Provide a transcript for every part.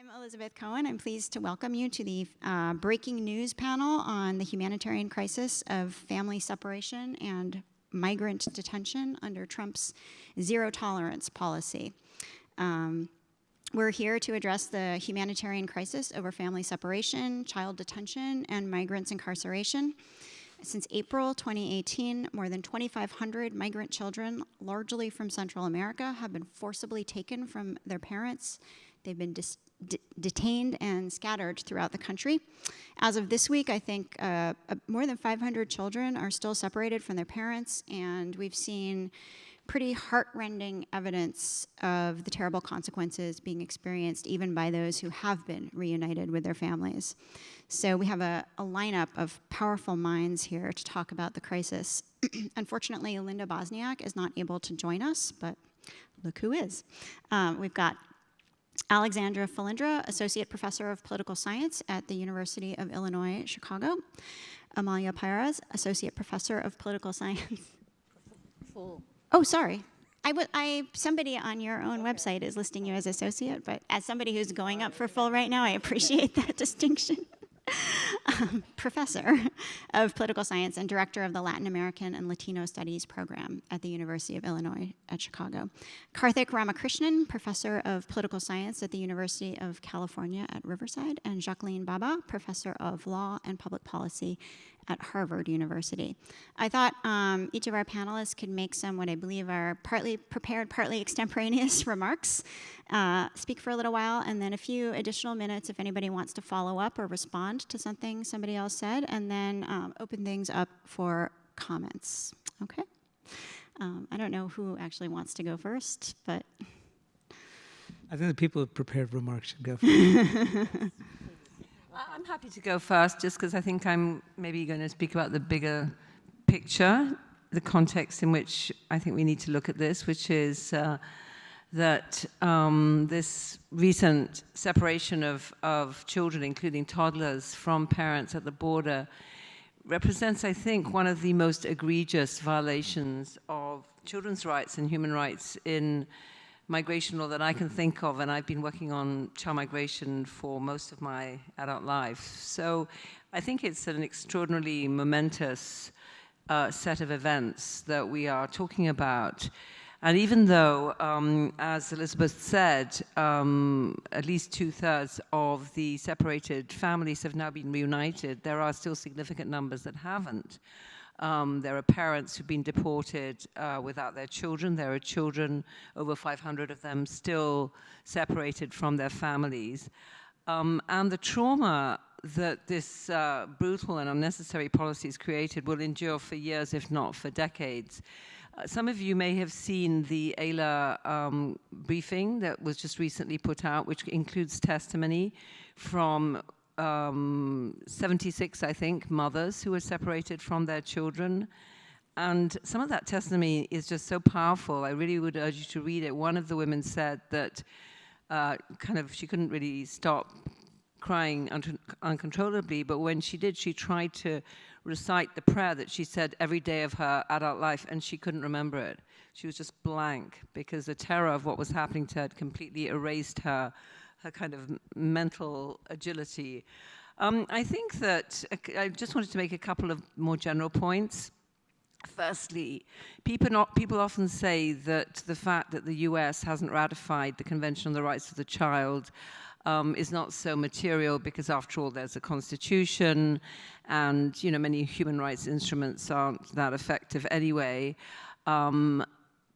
I'm Elizabeth Cohen. I'm pleased to welcome you to the breaking news panel on the humanitarian crisis of family separation and migrant detention under Trump's zero tolerance policy. We're here to address the humanitarian crisis over family separation, child detention, and migrants' incarceration. Since April 2018, more than 2,500 migrant children, largely from Central America, have been forcibly taken from their parents. They've been detained and scattered throughout the country. As of this week, I think more than 500 children are still separated from their parents, and we've seen pretty heart-rending evidence of the terrible consequences being experienced even by those who have been reunited with their families. So we have a lineup of powerful minds here to talk about the crisis. Unfortunately, Linda Bosniak is not able to join us, but look who is. We've got Alexandra Filindra, Associate Professor of Political Science at the University of Illinois, Chicago. Amalia, Associate Professor of Political Science. Full. Oh, sorry. Somebody on your own website is listing you as associate, but as somebody who's going up for full right now, I appreciate that distinction. Professor of Political Science and Director of the Latin American and Latino Studies Program at the University of Illinois at Chicago. Karthick Ramakrishnan, Professor of Political Science at the University of California at Riverside, and Jacqueline Bhabha, Professor of Law and Public Policy at Harvard University. I thought each of our panelists could make some what I believe are partly prepared, partly extemporaneous remarks, speak for a little while, and then a few additional minutes if anybody wants to follow up or respond to something somebody else said, and then open things up for comments, okay? I don't know who actually wants to go first, but. I think the people who prepared remarks should go first. I'm happy to go first, just because I think I'm maybe going to speak about the bigger picture, the context in which I think we need to look at this, which is that this recent separation of children, including toddlers, from parents at the border represents, I think, one of the most egregious violations of children's rights and human rights in migration law that I can think of, and I've been working on child migration for most of my adult life. So I think it's an extraordinarily momentous set of events that we are talking about. And even though, as Elizabeth said, at least 2/3 of the separated families have now been reunited, there are still significant numbers that haven't. There are parents who've been deported without their children. There are children, over 500 of them, still separated from their families. And the trauma that this brutal and unnecessary policies created will endure for years, if not for decades. Some of you may have seen the AILA briefing that was just recently put out, which includes testimony from 76, I think, mothers who were separated from their children. And some of that testimony is just so powerful. I really would urge you to read it. One of the women said that she couldn't really stop crying uncontrollably, but when she did, she tried to recite the prayer that she said every day of her adult life, and she couldn't remember it. She was just blank because the terror of what was happening to her had completely erased her kind of mental agility. I think that I just wanted to make a couple of more general points. Firstly, people often say that the fact that the US hasn't ratified the Convention on the Rights of the Child is not so material because, after all, there's a constitution, and many human rights instruments aren't that effective anyway.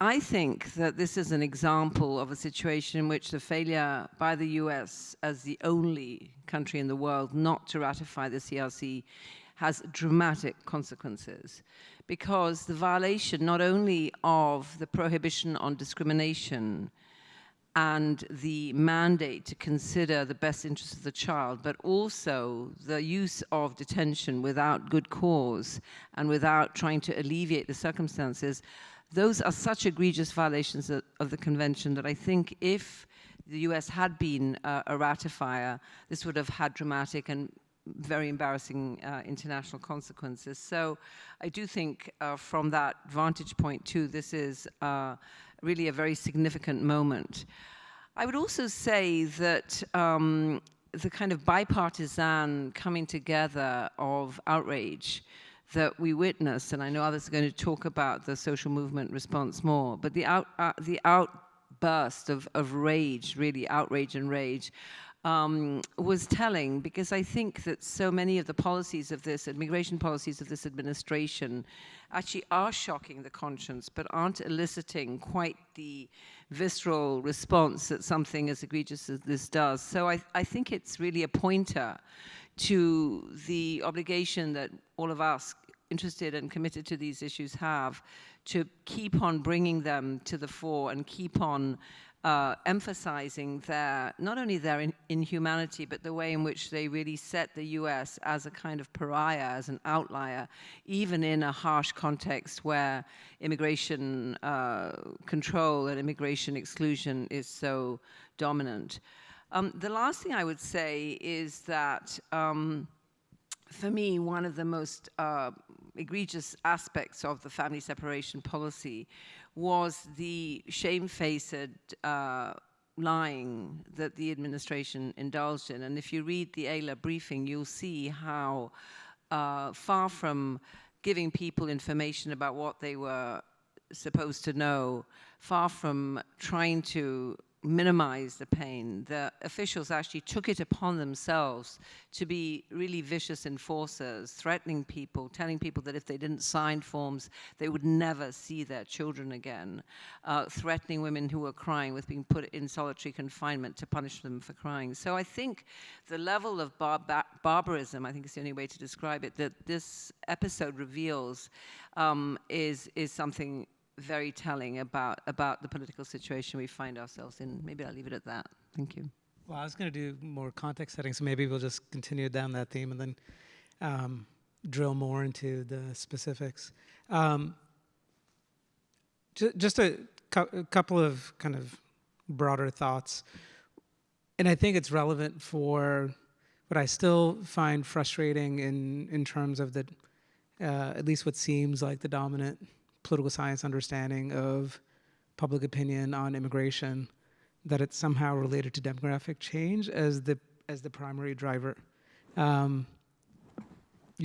I think that this is an example of a situation in which the failure by the US as the only country in the world not to ratify the CRC has dramatic consequences, because the violation not only of the prohibition on discrimination and the mandate to consider the best interests of the child, but also the use of detention without good cause and without trying to alleviate the circumstances. Those are such egregious violations of the convention that I think if the US had been a ratifier, this would have had dramatic and very embarrassing international consequences. So I do think from that vantage point too, this is really a very significant moment. I would also say that the kind of bipartisan coming together of outrage that we witnessed, and I know others are going to talk about the social movement response more, but the outburst of rage, really outrage and rage, was telling, because I think that so many of the policies of this, immigration policies of this administration, actually are shocking the conscience, but aren't eliciting quite the visceral response that something as egregious as this does. So I think it's really a pointer to the obligation that all of us interested and committed to these issues have to keep on bringing them to the fore and keep on emphasizing not only their inhumanity, but the way in which they really set the US as a kind of pariah, as an outlier, even in a harsh context where immigration control and immigration exclusion is so dominant. The last thing I would say is that for me, one of the most egregious aspects of the family separation policy was the shamefaced lying that the administration indulged in. And if you read the AILA briefing, you'll see how far from giving people information about what they were supposed to know, far from trying to minimize the pain, the officials actually took it upon themselves to be really vicious enforcers, threatening people, telling people that if they didn't sign forms, they would never see their children again, threatening women who were crying with being put in solitary confinement to punish them for crying. So I think the level of barbarism, I think is the only way to describe it, that this episode reveals is something very telling about the political situation we find ourselves in. Maybe I'll leave it at that. Thank you. Well, I was going to do more context setting, so maybe we'll just continue down that theme and then drill more into the specifics. Just a couple of kind of broader thoughts. And I think it's relevant for what I still find frustrating in terms of the, at least what seems like the dominant political science understanding of public opinion on immigration, that it's somehow related to demographic change as the primary driver. You've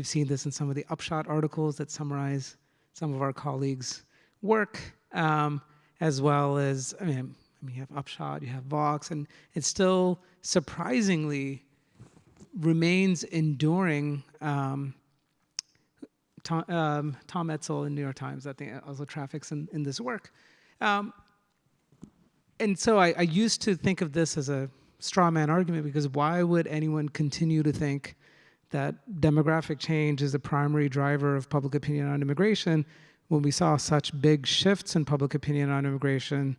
seen this in some of the Upshot articles that summarize some of our colleagues' work, as well as, I mean, you have Upshot, you have Vox, and it still surprisingly remains enduring. Tom Etzel in New York Times, I think, also traffics in this work. And so I used to think of this as a straw man argument, because why would anyone continue to think that demographic change is the primary driver of public opinion on immigration when we saw such big shifts in public opinion on immigration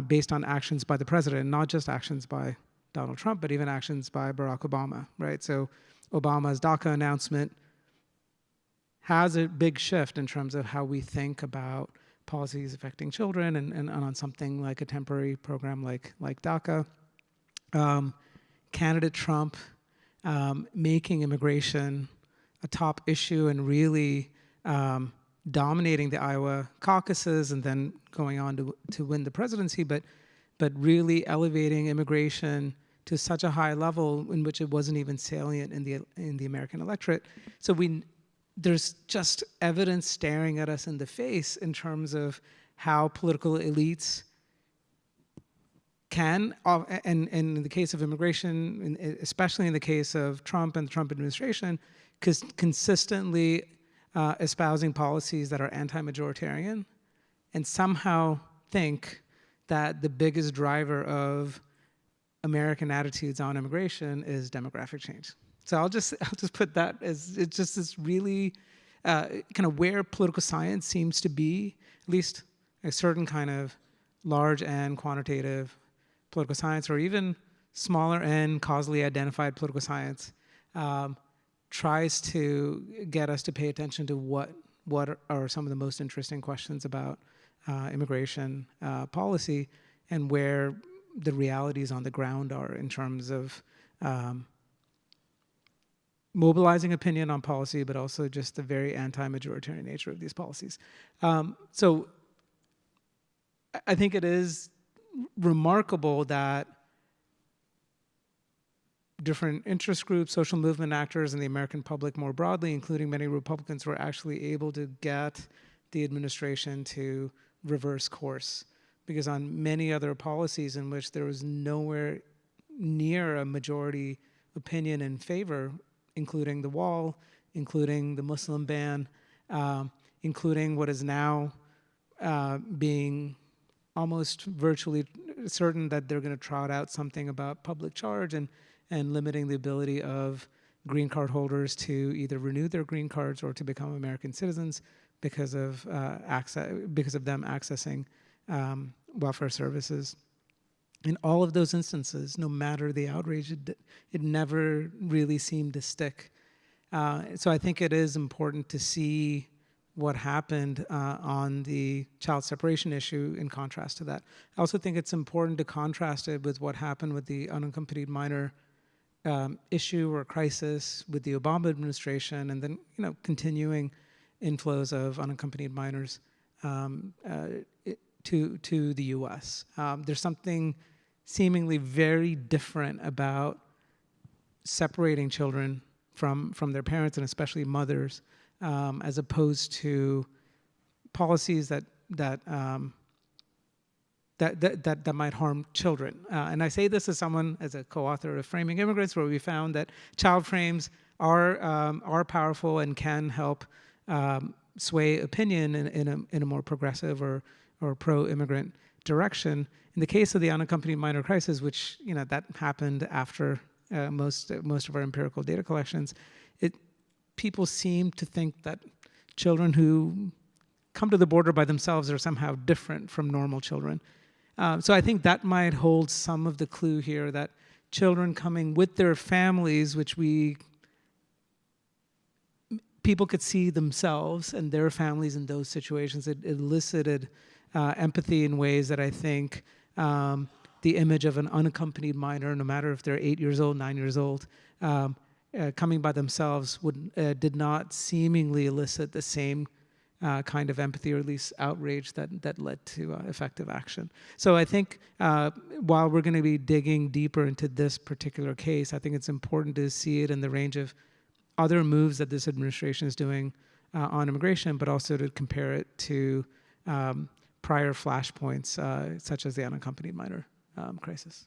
based on actions by the president, not just actions by Donald Trump, but even actions by Barack Obama, right? So Obama's DACA announcement has a big shift in terms of how we think about policies affecting children and on something like a temporary program like DACA. Candidate Trump making immigration a top issue and really dominating the Iowa caucuses and then going on to win the presidency, but really elevating immigration to such a high level in which it wasn't even salient in the American electorate. So there's just evidence staring at us in the face in terms of how political elites can, and in the case of immigration, especially in the case of Trump and the Trump administration, consistently espousing policies that are anti-majoritarian and somehow think that the biggest driver of American attitudes on immigration is demographic change. So I'll just put that as, it's just this really kind of where political science seems to be, at least a certain kind of large N quantitative political science, or even smaller N causally identified political science, tries to get us to pay attention to what are some of the most interesting questions about immigration policy and where the realities on the ground are in terms of mobilizing opinion on policy, but also just the very anti-majoritarian nature of these policies. So I think it is remarkable that different interest groups, social movement actors, and the American public more broadly, including many Republicans, were actually able to get the administration to reverse course. Because on many other policies in which there was nowhere near a majority opinion in favor, including the wall, including the Muslim ban, including what is now being almost virtually certain that they're going to trot out something about public charge and limiting the ability of green card holders to either renew their green cards or to become American citizens because of them accessing welfare services. In all of those instances, no matter the outrage, it never really seemed to stick. So I think it is important to see what happened on the child separation issue in contrast to that. I also think it's important to contrast it with what happened with the unaccompanied minor issue or crisis with the Obama administration, and then continuing inflows of unaccompanied minors to the U.S. There's something seemingly very different about separating children from their parents, and especially mothers, as opposed to policies that might harm children. And I say this as someone, as a co-author of Framing Immigrants, where we found that child frames are powerful and can help sway opinion in a more progressive or pro-immigrant direction. In the case of the unaccompanied minor crisis, which that happened after most of our empirical data collections, people seem to think that children who come to the border by themselves are somehow different from normal children. So I think that might hold some of the clue here, that children coming with their families, which people could see themselves and their families in those situations. It elicited empathy in ways that I think the image of an unaccompanied minor, no matter if they're 8 years old, 9 years old, coming by themselves did not seemingly elicit the same kind of empathy, or at least outrage that led to effective action. So I think while we're going to be digging deeper into this particular case, I think it's important to see it in the range of other moves that this administration is doing on immigration, but also to compare it to prior flashpoints, such as the unaccompanied minor crisis.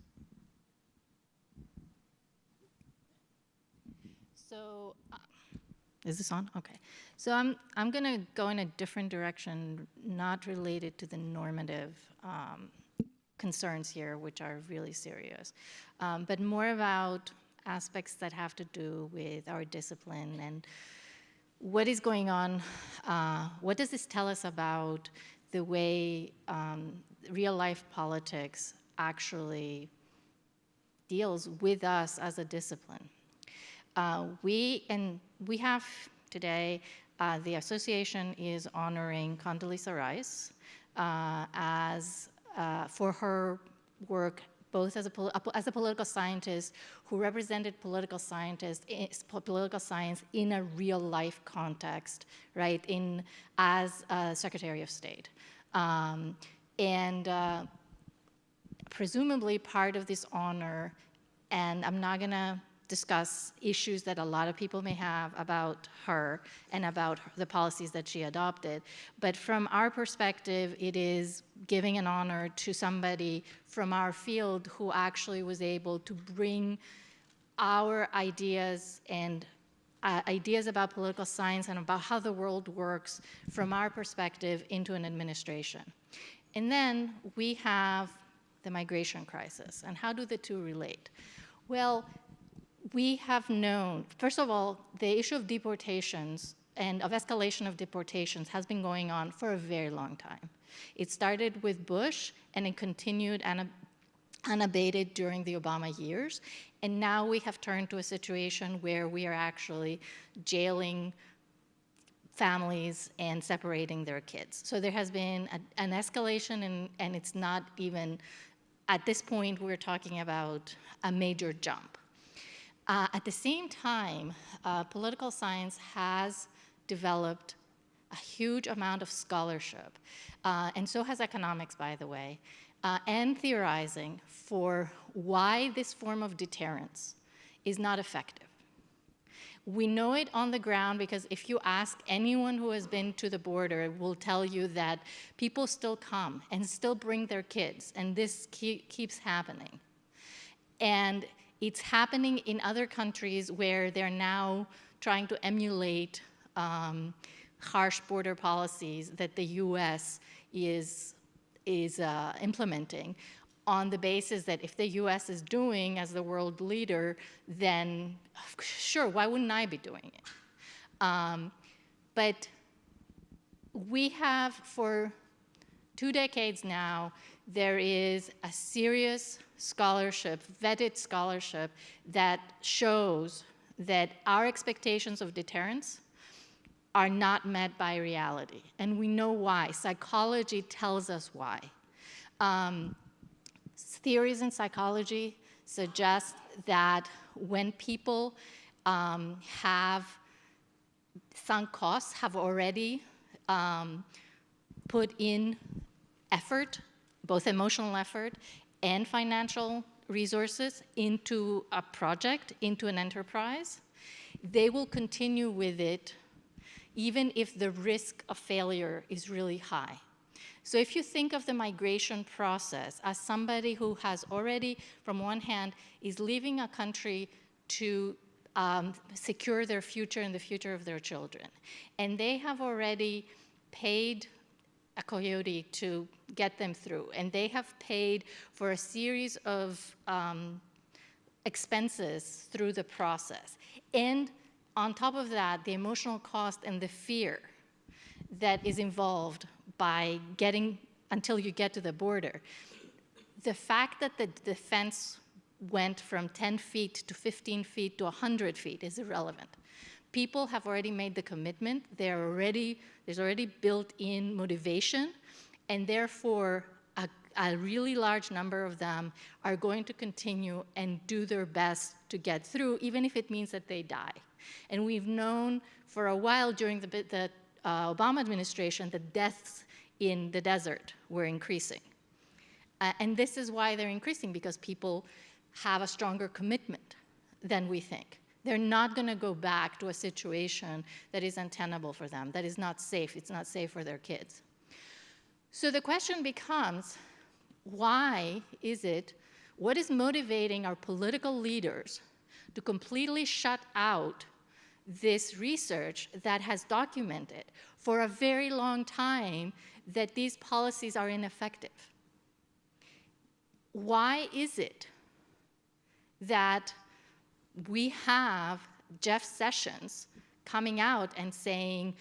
So, is this on? Okay. So I'm going to go in a different direction, not related to the normative concerns here, which are really serious, but more about aspects that have to do with our discipline and what is going on. What does this tell us about the way real-life politics actually deals with us as a discipline? We have today, the association is honoring Condoleezza Rice for her work both as a political scientist who represented political science in a real life context, right? As Secretary of State, and presumably part of this honor, and I'm not gonna discuss issues that a lot of people may have about her and about the policies that she adopted. But from our perspective, it is giving an honor to somebody from our field who actually was able to bring our ideas and ideas about political science and about how the world works from our perspective into an administration. And then we have the migration crisis. And how do the two relate? Well, we have known, first of all, the issue of deportations and of escalation of deportations has been going on for a very long time. It started with Bush, and it continued unabated during the Obama years. And now we have turned to a situation where we are actually jailing families and separating their kids. So there has been an escalation, and it's not even, at this point, we're talking about a major jump. At the same time, political science has developed a huge amount of scholarship, and so has economics, by the way, and theorizing for why this form of deterrence is not effective. We know it on the ground because if you ask anyone who has been to the border, it will tell you that people still come and still bring their kids, and this keeps happening. And it's happening in other countries where they're now trying to emulate harsh border policies that the US is implementing, on the basis that if the US is doing as the world leader, then sure, why wouldn't I be doing it? But we have, for 2 decades now, there is a serious scholarship, vetted scholarship, that shows that our expectations of deterrence are not met by reality. And we know why. Psychology tells us why. Theories in psychology suggest that when people have sunk costs, have already put in effort, both emotional effort and financial resources into a project, into an enterprise, they will continue with it even if the risk of failure is really high. So if you think of the migration process as somebody who has already, from one hand, is leaving a country to secure their future and the future of their children, and they have already paid a coyote to get them through, and they have paid for a series of expenses through the process. And on top of that, the emotional cost and the fear that is involved by getting until you get to the border. The fact that the defense went from 10 feet to 15 feet to 100 feet is irrelevant. People have already made the commitment. There's already built-in motivation, and therefore a really large number of them are going to continue and do their best to get through, even if it means that they die. And we've known for a while during the Obama administration that deaths in the desert were increasing. And this is why they're increasing, because people have a stronger commitment than we think. They're not going to go back to a situation that is untenable for them, that is not safe. It's not safe for their kids. So the question becomes, why is it, what is motivating our political leaders to completely shut out this research that has documented for a very long time that these policies are ineffective? Why is it that we have Jeff Sessions coming out and saying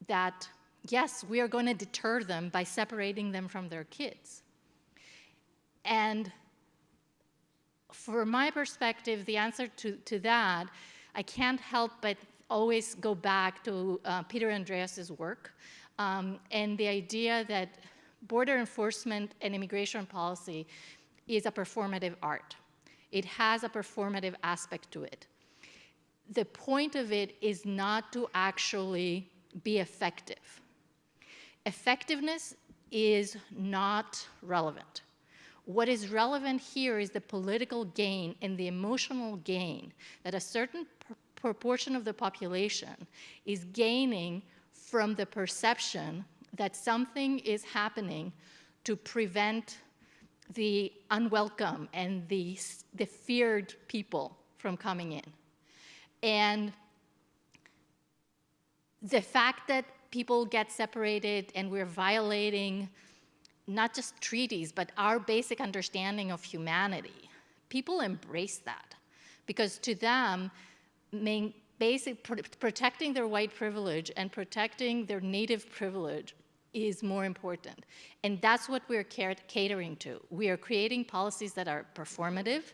that, yes, we are going to deter them by separating them from their kids? And from my perspective, the answer to that, I can't help but always go back to Peter Andreas's work and the idea that border enforcement and immigration policy is a performative art. It has a performative aspect to it. The point of it is not to actually be effective. Effectiveness is not relevant. What is relevant here is the political gain and the emotional gain that a certain proportion of the population is gaining from the perception that something is happening to prevent the unwelcome and the feared people from coming in. And the fact that people get separated and we're violating not just treaties, but our basic understanding of humanity, people embrace that. Because to them, protecting their white privilege and protecting their native privilege is more important. And that's what we're catering to. We are creating policies that are performative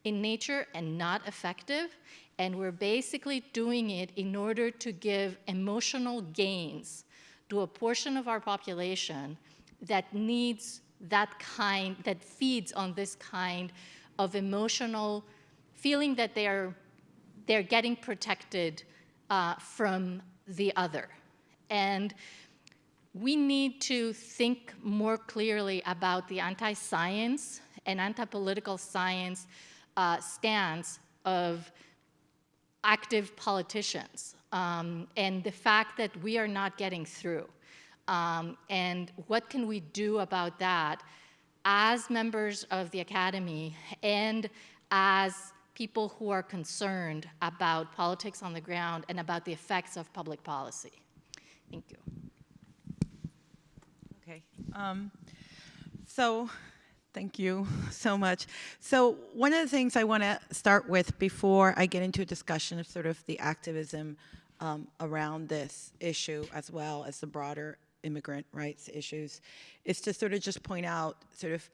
in nature and not effective. And we're basically doing it in order to give emotional gains to a portion of our population that needs that kind, that feeds on this kind of emotional feeling that they're getting protected from the other. And we need to think more clearly about the anti-science and anti-political science stance of active politicians, and the fact that we are not getting through. And what can we do about that as members of the academy and as people who are concerned about politics on the ground and about the effects of public policy? Thank you. Okay. So thank you so much. So one of the things I want to start with before I get into a discussion of sort of the activism around this issue, as well as the broader immigrant rights issues, is to sort of just point out sort of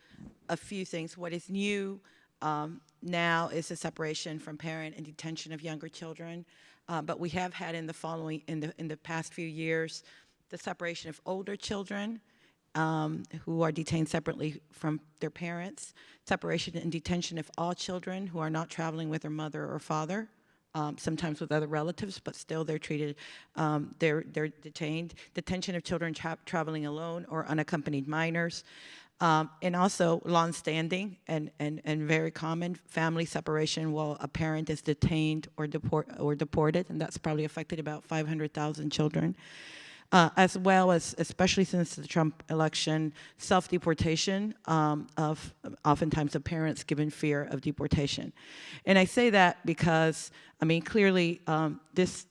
a few things. What is new now is the separation from parent and detention of younger children, but we have had in the past few years the separation of older children who are detained separately from their parents, separation and detention of all children who are not traveling with their mother or father, sometimes with other relatives, but still they're treated, they're detained, detention of children traveling alone or unaccompanied minors, and also long-standing and very common family separation while a parent is detained or deported, and that's probably affected about 500,000 children. As well as, especially since the Trump election, self-deportation of oftentimes of parents given fear of deportation. And I say that because, I mean, clearly this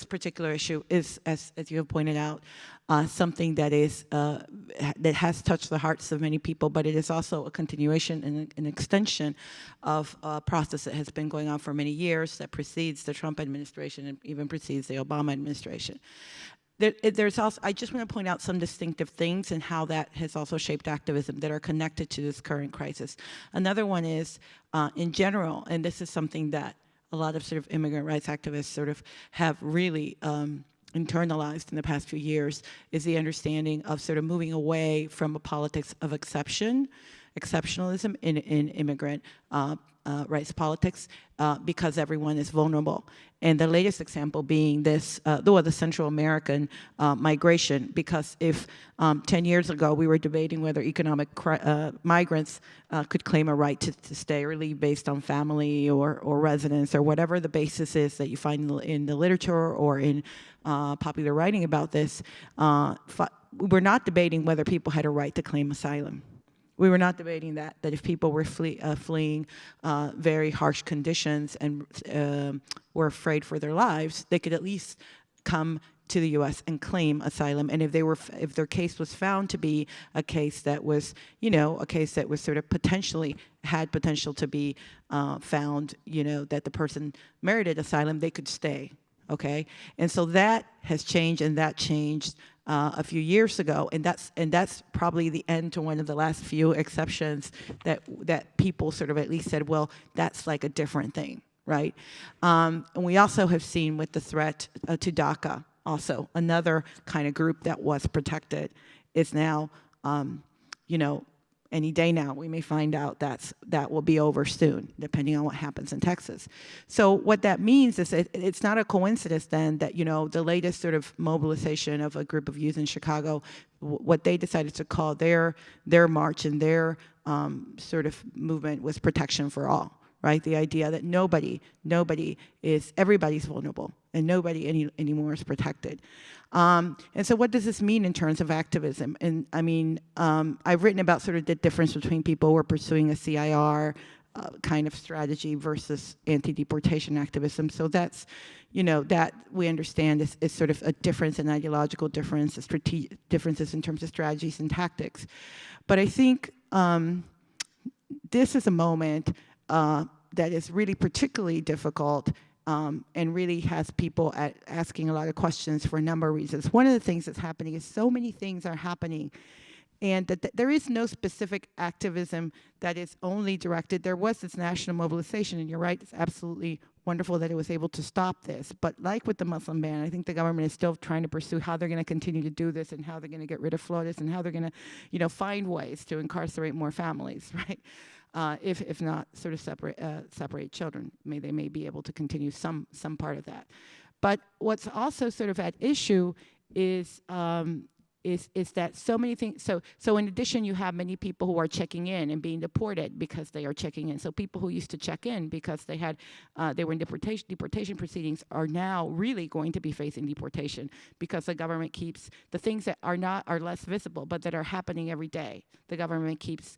particular issue is, as you have pointed out, something that is that has touched the hearts of many people, but it is also a continuation and an extension of a process that has been going on for many years that precedes the Trump administration and even precedes the Obama administration. There's also, I just want to point out some distinctive things and how that has also shaped activism that are connected to this current crisis. Another one is, in general, and this is something that a lot of sort of immigrant rights activists sort of have really internalized in the past few years, is the understanding of sort of moving away from a politics of exceptionalism in immigrant rights politics because everyone is vulnerable. And the latest example being this, the Central American migration, because if 10 years ago we were debating whether economic migrants could claim a right to stay or leave based on family or residence or whatever the basis is that you find in the literature or in popular writing about this, we're not debating whether people had a right to claim asylum. We were not debating that if people were fleeing very harsh conditions and were afraid for their lives, they could at least come to the U.S. and claim asylum. And if their case was found to be a case that was, a case that was sort of had potential to be found, that the person merited asylum, they could stay. Okay, and so that has changed, and that changed a few years ago, and that's probably the end to one of the last few exceptions that people sort of at least said, well, that's like a different thing, right? And we also have seen with the threat to DACA, also another kind of group that was protected is now, any day now, we may find out that will be over soon, depending on what happens in Texas. So what that means is it's not a coincidence then that, the latest sort of mobilization of a group of youth in Chicago, what they decided to call their march and their sort of movement was protection for all, right? The idea that everybody's vulnerable and nobody anymore is protected. And so what does this mean in terms of activism? And I mean, I've written about sort of the difference between people who are pursuing a CIR kind of strategy versus anti-deportation activism. So that's, that we understand is sort of a difference, an ideological difference, differences in terms of strategies and tactics. But I think this is a moment that is really particularly difficult and really has people asking a lot of questions for a number of reasons. One of the things that's happening is so many things are happening, and that there is no specific activism that is only directed. There was this national mobilization, and you're right, it's absolutely wonderful that it was able to stop this. But like with the Muslim ban, I think the government is still trying to pursue how they're going to continue to do this and how they're going to get rid of Flores and how they're going to, find ways to incarcerate more families, right? If not sort of separate children. They may be able to continue some part of that. But what's also sort of at issue is that so many things, so in addition, you have many people who are checking in and being deported because they are checking in. So people who used to check in because they were in deportation proceedings are now really going to be facing deportation because the government keeps the things that are less visible, but that are happening every day. The government keeps,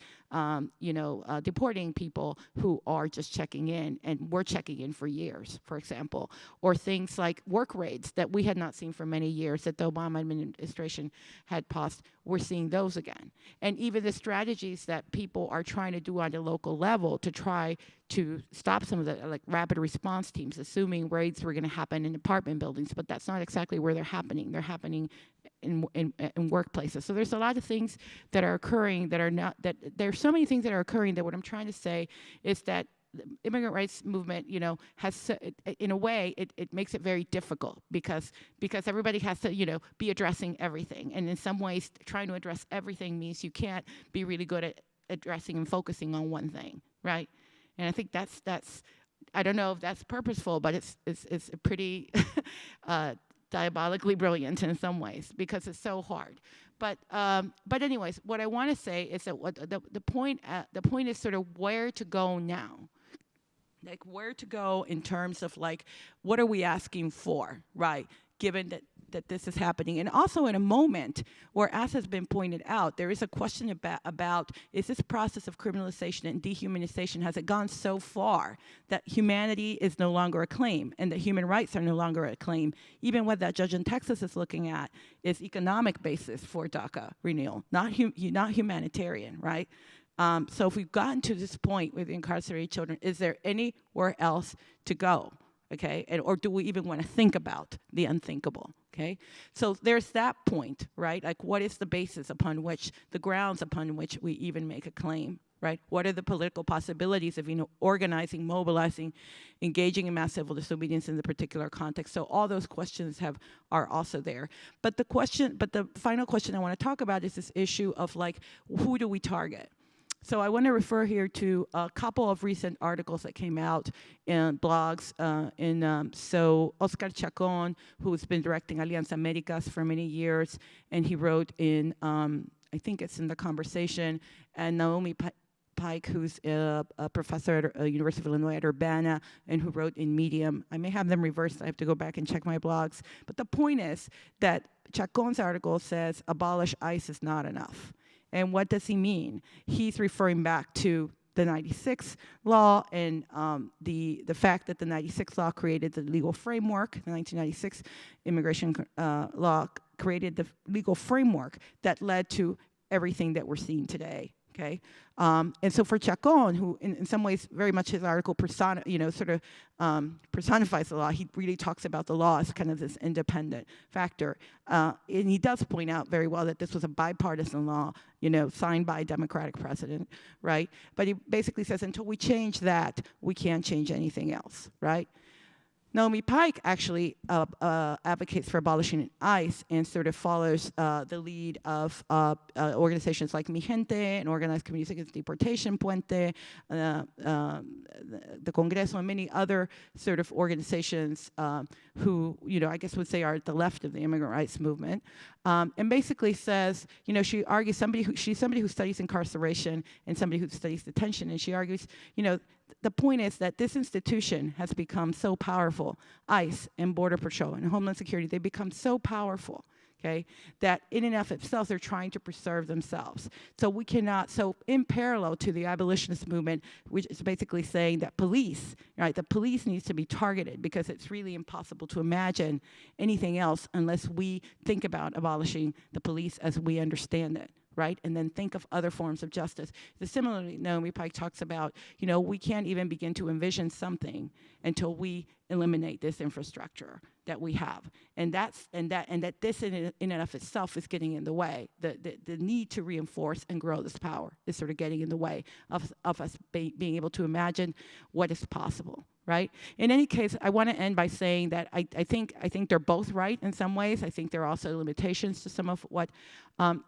deporting people who are just checking in, and were checking in for years, for example, or things like work raids that we had not seen for many years that the Obama administration had paused. We're seeing those again. And even the strategies that people are trying to do on the local level to try to stop some of the like rapid response teams, assuming raids were going to happen in apartment buildings, but that's not exactly where they're happening. They're happening in workplaces. So there's a lot of things that are occurring that are not, that there's so many things that are occurring that what I'm trying to say is that the immigrant rights movement, has, in a way, it makes it very difficult because everybody has to, be addressing everything. And in some ways, trying to address everything means you can't be really good at addressing and focusing on one thing, right? And I think that's I don't know if that's purposeful, but it's pretty diabolically brilliant in some ways because it's so hard. But anyways, what I want to say is that the point is sort of where to go now. Like where to go in terms of like, what are we asking for, right? Given that this is happening. And also in a moment where, as has been pointed out, there is a question about is this process of criminalization and dehumanization, has it gone so far that humanity is no longer a claim and that human rights are no longer a claim? Even what that judge in Texas is looking at is economic basis for DACA renewal, not humanitarian, right? So if we've gotten to this point with incarcerated children, is there anywhere else to go? Okay, or do we even want to think about the unthinkable? Okay, so there's that point, right? Like, what is the basis upon which, the grounds upon which we even make a claim, right? What are the political possibilities of, organizing, mobilizing, engaging in mass civil disobedience in the particular context? So all those questions are also there. But the final question I want to talk about is this issue of like, who do we target? So I want to refer here to a couple of recent articles that came out in blogs. So Oscar Chacon, who's been directing Alianza Americas for many years, and he wrote in, I think it's in The Conversation, and Naomi Pike, who's a professor at University of Illinois at Urbana, and who wrote in Medium. I may have them reversed. I have to go back and check my blogs. But the point is that Chacon's article says abolish ICE is not enough. And what does he mean? He's referring back to the 96 law and the fact that the 96 law created the legal framework. The 1996 immigration law created the legal framework that led to everything that we're seeing today. Okay, and so for Chacon, who in some ways very much his article personifies the law, he really talks about the law as kind of this independent factor, and he does point out very well that this was a bipartisan law, signed by a Democratic president, right? But he basically says until we change that, we can't change anything else, right? Naomi Pike actually advocates for abolishing ICE and sort of follows the lead of organizations like Mi Gente and Organized Communities Against Deportation, Puente, the Congreso, and many other sort of organizations who, I guess would say are at the left of the immigrant rights movement. And basically says, she argues she's somebody who studies incarceration and somebody who studies detention, and she argues, the point is that this institution has become so powerful, ICE and Border Patrol and Homeland Security, they become so powerful, okay, that in and of itself, they're trying to preserve themselves. So we cannot, so in parallel to the abolitionist movement, which is basically saying that police, right, the police needs to be targeted because it's really impossible to imagine anything else unless we think about abolishing the police as we understand it. Right, and then think of other forms of justice. Similarly, Naomi Pike talks about, we can't even begin to envision something until we eliminate this infrastructure that we have, and that this in and of itself is getting in the way. The need to reinforce and grow this power is sort of getting in the way of us being able to imagine what is possible. Right. In any case, I want to end by saying that I think they're both right in some ways. I think there are also limitations to some of what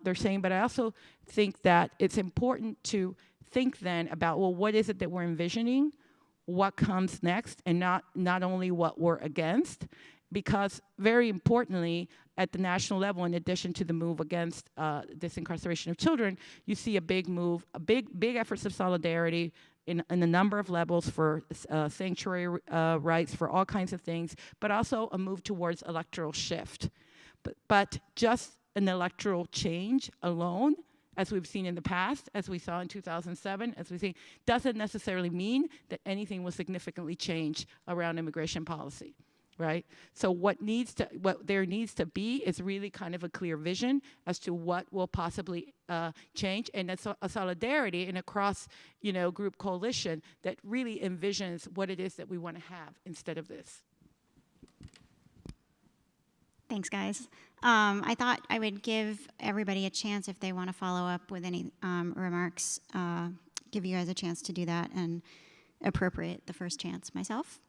they're saying, but I also think that it's important to think then about, well, what is it that we're envisioning, what comes next, and not only what we're against, because very importantly, at the national level, in addition to the move against this incarceration of children, you see a big move, big efforts of solidarity in a number of levels for sanctuary rights, for all kinds of things, but also a move towards electoral shift. But just an electoral change alone, as we've seen in the past, as we saw in 2007, as we see, doesn't necessarily mean that anything will significantly change around immigration policy, right? So what there needs to be is really kind of a clear vision as to what will possibly change, and it's a solidarity and a cross, group coalition that really envisions what it is that we want to have instead of this. Thanks, guys. I thought I would give everybody a chance if they want to follow up with any remarks, give you guys a chance to do that and appropriate the first chance myself,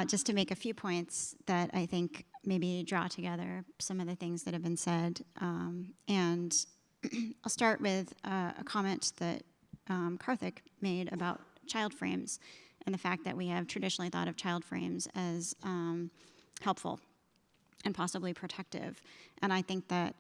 just to make a few points that I think maybe draw together some of the things that have been said. And I'll start with a comment that Karthick made about child frames and the fact that we have traditionally thought of child frames as helpful and possibly protective. And I think that,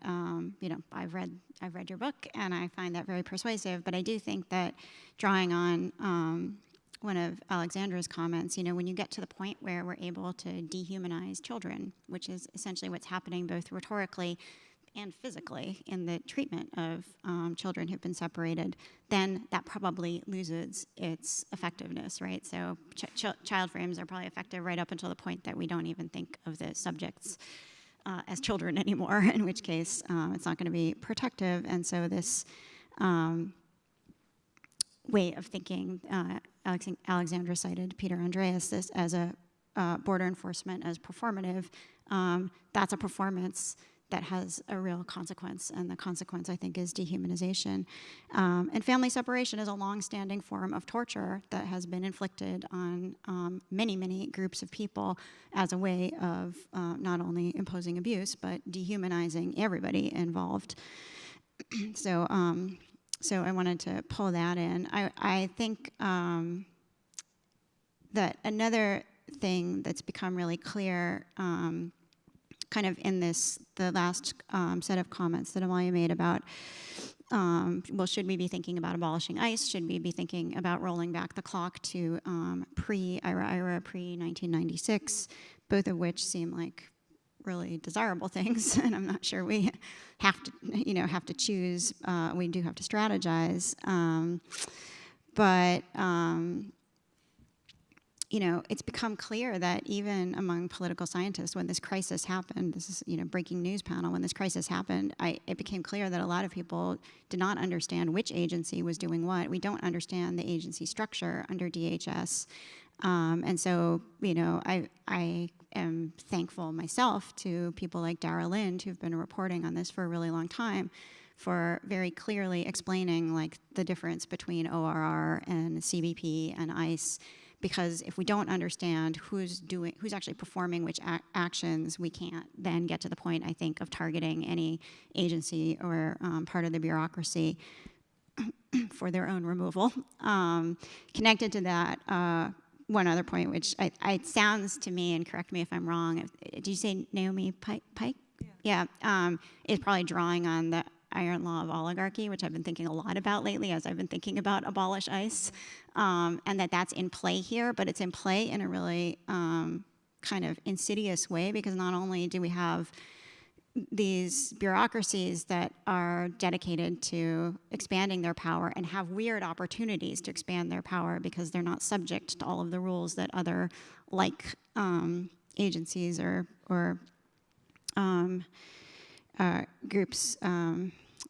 I've read your book and I find that very persuasive, but I do think that drawing on one of Alexandra's comments, when you get to the point where we're able to dehumanize children, which is essentially what's happening both rhetorically and physically in the treatment of children who've been separated, then that probably loses its effectiveness, right? So child frames are probably effective right up until the point that we don't even think of the subjects as children anymore, in which case it's not going to be protective. And so this way of thinking, Alexandra cited Peter Andreas, this as a border enforcement as performative, that's a performance that has a real consequence, and the consequence, I think, is dehumanization. And family separation is a long-standing form of torture that has been inflicted on many, many groups of people as a way of not only imposing abuse, but dehumanizing everybody involved. So I wanted to pull that in. I think that another thing that's become really clear kind of in the last set of comments that Amalia made about, should we be thinking about abolishing ICE? Should we be thinking about rolling back the clock to pre-IRA, pre-1996, both of which seem like really desirable things, and I'm not sure we have to choose. We do have to strategize, but it's become clear that even among political scientists, when this crisis happened, this is, breaking news panel, when this crisis happened, it became clear that a lot of people did not understand which agency was doing what. We don't understand the agency structure under DHS. And so, I am thankful myself to people like Dara Lind, who've been reporting on this for a really long time, for very clearly explaining the difference between ORR and CBP and ICE. Because if we don't understand who's actually performing which actions, we can't then get to the point, I think, of targeting any agency or part of the bureaucracy for their own removal. Connected to that, one other point, which it sounds to me, and correct me if I'm wrong, did you say Naomi Pike? Yeah, is probably drawing on the iron law of oligarchy, which I've been thinking a lot about lately as I've been thinking about abolish ICE, and that's in play here, but it's in play in a really kind of insidious way, because not only do we have these bureaucracies that are dedicated to expanding their power and have weird opportunities to expand their power because they're not subject to all of the rules that other agencies or groups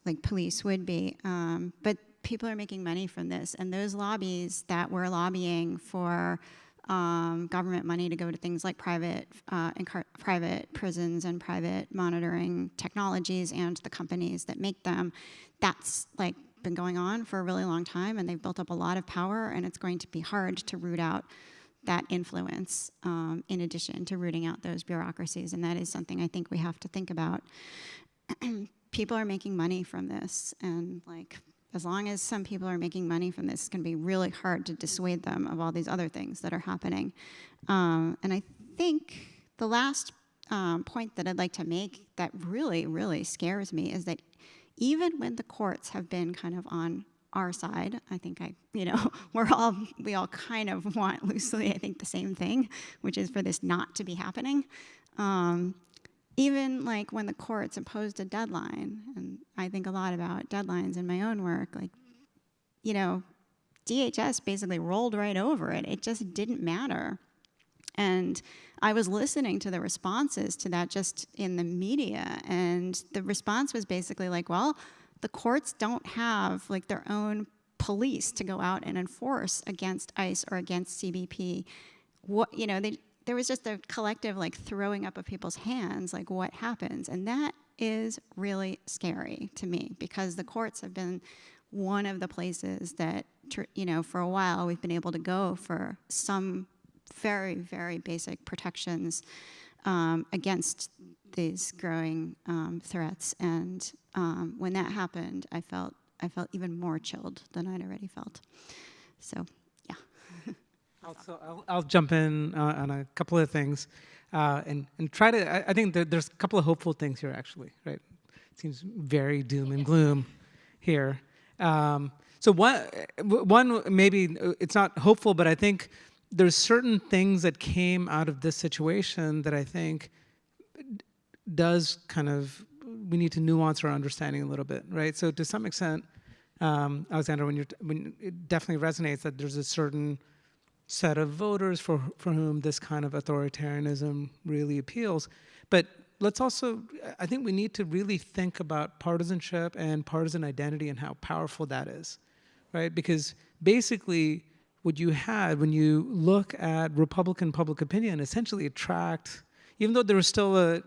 like police would be. But people are making money from this, and those lobbies that were lobbying for government money to go to things like private prisons and private monitoring technologies and the companies that make them, that's been going on for a really long time, and they've built up a lot of power, and it's going to be hard to root out that influence in addition to rooting out those bureaucracies, and that is something I think we have to think about. People are making money from this, and as long as some people are making money from this, it's going to be really hard to dissuade them of all these other things that are happening. And I think the last point that I'd like to make that really, really scares me is that even when the courts have been kind of on our side, I think we all kind of want loosely, I think, the same thing, which is for this not to be happening. Even like when the courts imposed a deadline, and I think a lot about deadlines in my own work, like, DHS basically rolled right over it. It just didn't matter. And I was listening to the responses to that just in the media, and the response was basically like, well, the courts don't have like their own police to go out and enforce against ICE or against CBP. There was just a collective like throwing up of people's hands, like what happens? And that is really scary to me, because the courts have been one of the places that, for a while we've been able to go for some very, very basic protections against these growing threats. And when that happened, I felt even more chilled than I'd already felt. So, yeah. I'll jump in on a couple of things and try to. I think there's a couple of hopeful things here, actually. Right? It seems very doom and gloom here. So one maybe it's not hopeful, but I think there's certain things that came out of this situation that I think does kind of, we need to nuance our understanding a little bit, right? So to some extent, Alexandra, when it definitely resonates that there's a certain set of voters for whom this kind of authoritarianism really appeals. But let's also, I think we need to really think about partisanship and partisan identity and how powerful that is, right? Because basically, what you had when you look at Republican public opinion essentially tracked, even though there was still a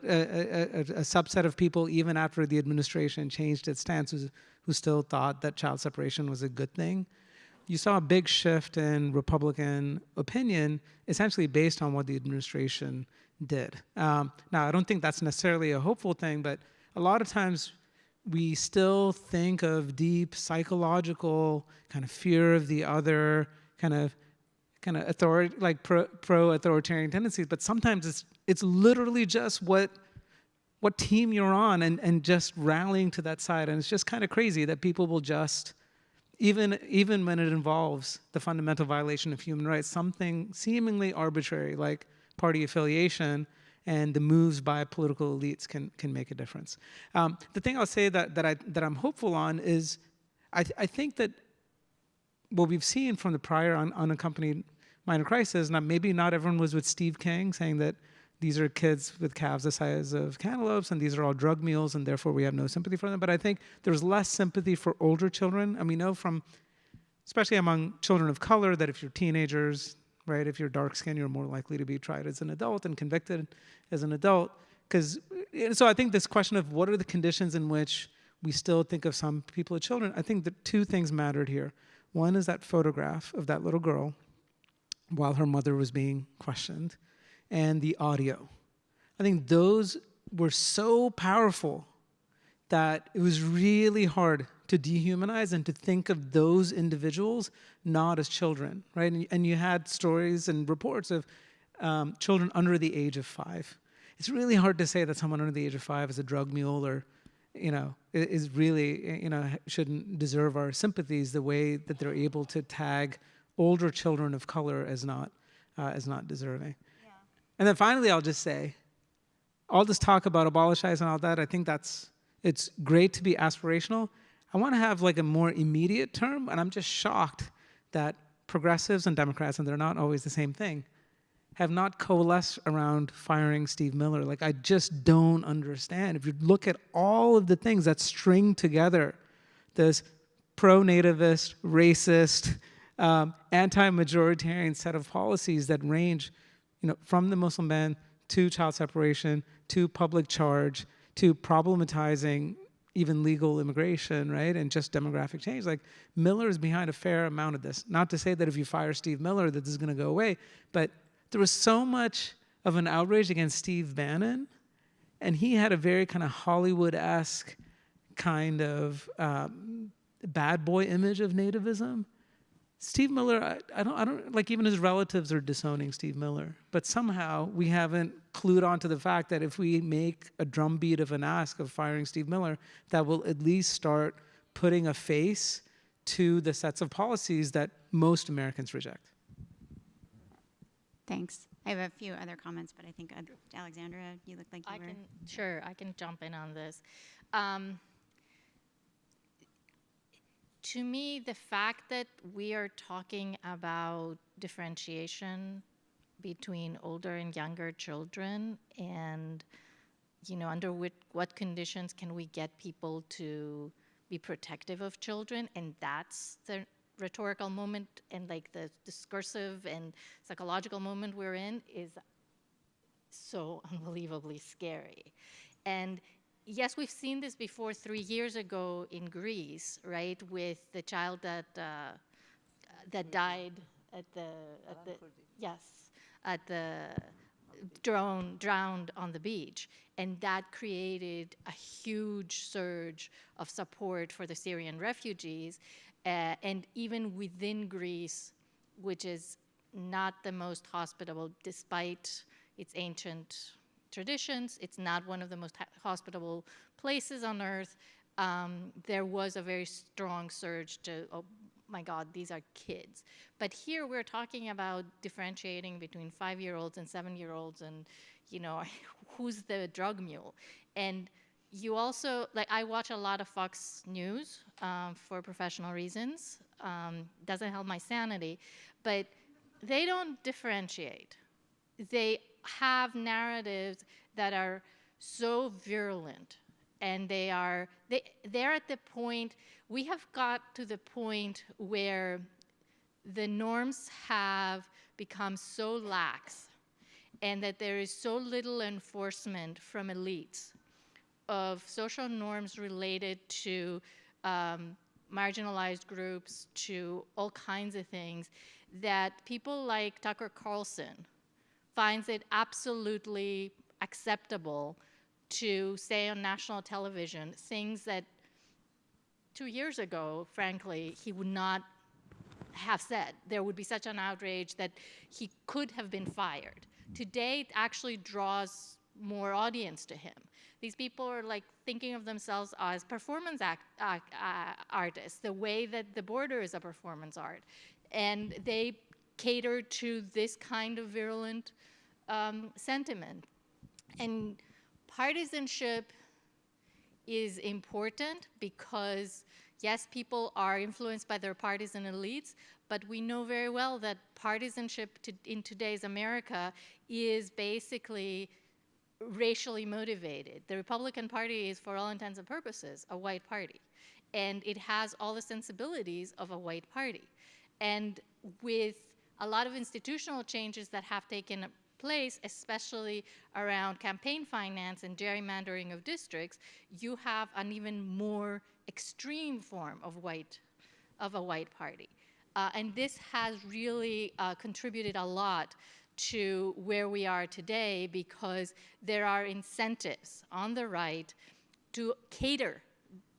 subset of people even after the administration changed its stance who still thought that child separation was a good thing, you saw a big shift in Republican opinion essentially based on what the administration did. Now, I don't think that's necessarily a hopeful thing, but a lot of times we still think of deep psychological kind of fear of the other, kind of authority, like pro-authoritarian tendencies, but sometimes it's literally just what team you're on and just rallying to that side. And it's just kind of crazy that people will just, even when it involves the fundamental violation of human rights, something seemingly arbitrary like party affiliation and the moves by political elites can make a difference. The thing I'll say that I'm hopeful on is I think that what we've seen from the prior unaccompanied minor crisis, now maybe not everyone was with Steve King saying that these are kids with calves the size of cantaloupes and these are all drug mules and therefore we have no sympathy for them. But I think there's less sympathy for older children. And we know from, especially among children of color, that if you're teenagers, right, if you're dark skinned, you're more likely to be tried as an adult and convicted as an adult. So I think this question of what are the conditions in which we still think of some people as children, I think the two things mattered here. One is that photograph of that little girl while her mother was being questioned, and the audio. I think those were so powerful that it was really hard to dehumanize and to think of those individuals not as children, right? And you had stories and reports of children under the age of 5. It's really hard to say that someone under the age of 5 is a drug mule or, is really, shouldn't deserve our sympathies the way that they're able to tag older children of color as not deserving. Yeah. And then finally, I'll just say, all this talk about abolish ICE and all that, I think it's great to be aspirational. I want to have like a more immediate term, and I'm just shocked that progressives and Democrats, and they're not always the same thing, have not coalesced around firing Steve Miller. Like, I just don't understand. If you look at all of the things that string together this pro-nativist, racist, anti-majoritarian set of policies that range, from the Muslim ban to child separation, to public charge, to problematizing even legal immigration, right, and just demographic change. Like, Miller is behind a fair amount of this. Not to say that if you fire Steve Miller that this is going to go away, but there was so much of an outrage against Steve Bannon, and he had a very kind of Hollywood-esque kind of bad boy image of nativism. Steve Miller, I don't like, even his relatives are disowning Steve Miller, but somehow we haven't clued on to the fact that if we make a drumbeat of an ask of firing Steve Miller, that will at least start putting a face to the sets of policies that most Americans reject. Thanks. I have a few other comments, but I think Alexandra, you look like you were. Sure, I can jump in on this. To me, the fact that we are talking about differentiation between older and younger children, and under what conditions can we get people to be protective of children, and that's the rhetorical moment and like the discursive and psychological moment we're in, is so unbelievably scary. And yes, we've seen this before 3 years ago in Greece, right, with the child that died at the drowned on the beach, and that created a huge surge of support for the Syrian refugees, and even within Greece, which is not the most hospitable, despite its ancient traditions. It's not one of the most hospitable places on earth. There was a very strong surge to, oh my God, these are kids. But here we're talking about differentiating between 5-year-olds and 7-year-olds, and who's the drug mule. And you also, like, I watch a lot of Fox News for professional reasons. Doesn't help my sanity, but they don't differentiate. They have narratives that are so virulent, and they're at the point, we have got to the point where the norms have become so lax, and that there is so little enforcement from elites of social norms related to marginalized groups, to all kinds of things, that people like Tucker Carlson finds it absolutely acceptable to say on national television things that 2 years ago, frankly, he would not have said. There would be such an outrage that he could have been fired. Today, it actually draws more audience to him. These people are like thinking of themselves as performance artists, the way that The Border is a performance art. And they cater to this kind of virulent sentiment. And partisanship is important because, yes, people are influenced by their parties and elites, but we know very well that partisanship in today's America is basically racially motivated. The Republican Party is, for all intents and purposes, a white party. And it has all the sensibilities of a white party. And with a lot of institutional changes that have taken place, especially around campaign finance and gerrymandering of districts, you have an even more extreme form of a white party. And this has really contributed a lot to where we are today, because there are incentives on the right to cater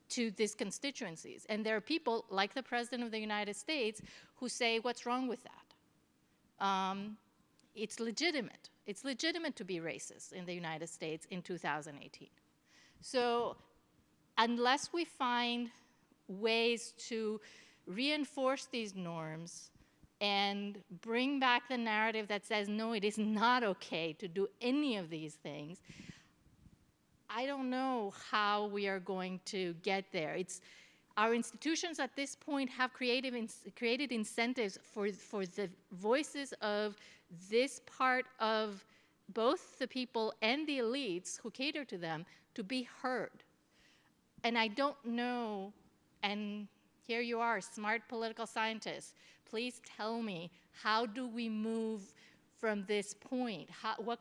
to these constituencies. And there are people like the President of the United States who say, what's wrong with that? It's legitimate. It's legitimate to be racist in the United States in 2018. So unless we find ways to reinforce these norms and bring back the narrative that says, no, it is not okay to do any of these things, I don't know how we are going to get there. Our institutions at this point have created incentives for the voices of this part of both the people and the elites who cater to them to be heard. And I don't know, and here you are, smart political scientists, please tell me, how do we move from this point? What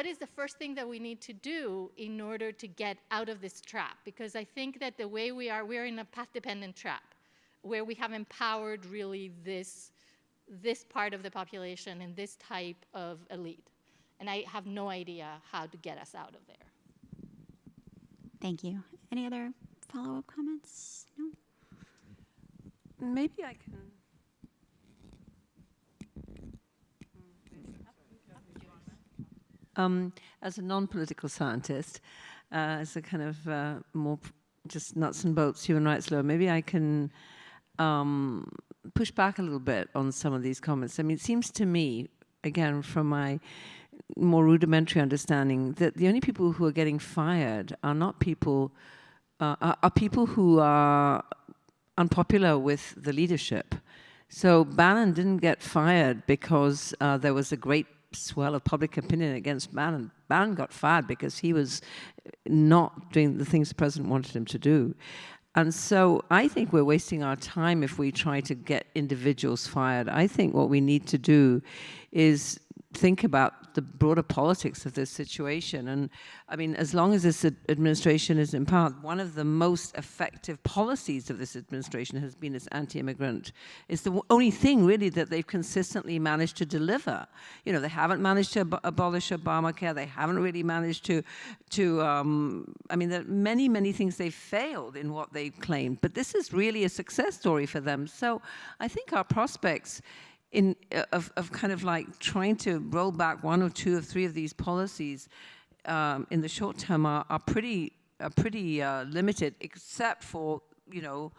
is the first thing that we need to do in order to get out of this trap? Because I think that the way we're in a path-dependent trap, where we have empowered really this part of the population and this type of elite. And I have no idea how to get us out of there. Thank you. Any other follow-up comments? No? Maybe I can. As a non-political scientist, as a kind of more just nuts and bolts human rights lawyer, maybe I can push back a little bit on some of these comments. I mean, it seems to me, again, from my more rudimentary understanding, that the only people who are getting fired are not people, are people who are unpopular with the leadership. So Bannon didn't get fired because there was a great swell of public opinion against Bannon. Bannon got fired because he was not doing the things the president wanted him to do. And so I think we're wasting our time if we try to get individuals fired. I think what we need to do is think about the broader politics of this situation. And I mean, as long as this administration is in power, one of the most effective policies of this administration has been its anti-immigrant. It's the only thing really that they've consistently managed to deliver. You know, they haven't managed to abolish Obamacare. They haven't really managed to I mean, there are many, many things they've failed in what they've claimed, but this is really a success story for them. So I think our prospects of kind of like trying to roll back one or two or three of these policies in the short term are pretty limited, except for, you know,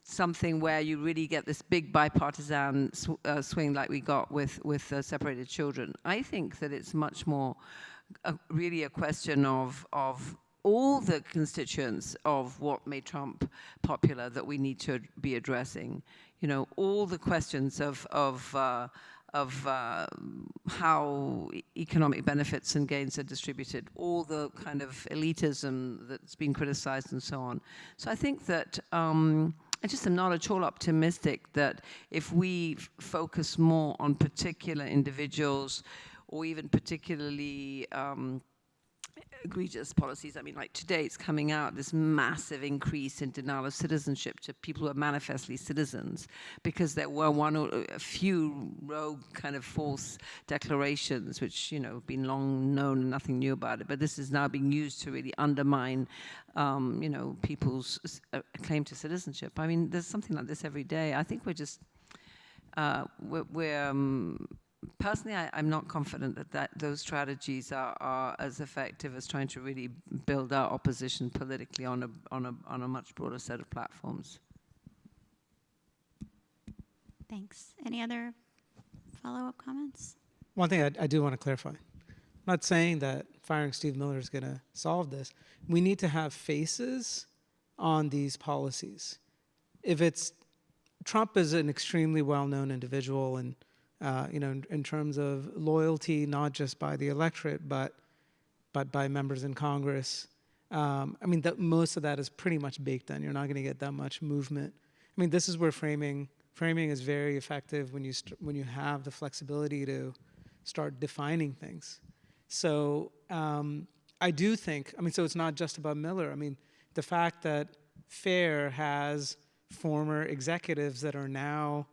something where you really get this big bipartisan swing like we got with separated children. I think that it's much more really a question of all the constituents of what made Trump popular that we need to be addressing. You know, all the questions of how economic benefits and gains are distributed, all the kind of elitism that's been criticized and so on. So I think that I just am not at all optimistic that if we focus more on particular individuals or even particularly egregious policies. I mean, like today it's coming out, this massive increase in denial of citizenship to people who are manifestly citizens because there were one or a few rogue kind of false declarations which, you know, have been long known and nothing new about it. But this is now being used to really undermine, you know, people's claim to citizenship. I mean, there's something like this every day. I think we're just, personally, I'm not confident that those strategies are as effective as trying to really build our opposition politically on a much broader set of platforms. Thanks. Any other follow-up comments? One thing I do want to clarify. I'm not saying that firing Steve Miller is going to solve this. We need to have faces on these policies. If it's Trump is an extremely well-known individual and you know, in terms of loyalty, not just by the electorate, but by members in Congress. I mean, most of that is pretty much baked in. You're not going to get that much movement. I mean, this is where framing is very effective when you have the flexibility to start defining things. So I do think, I mean, so it's not just about Miller. I mean, the fact that FAIR has former executives that are now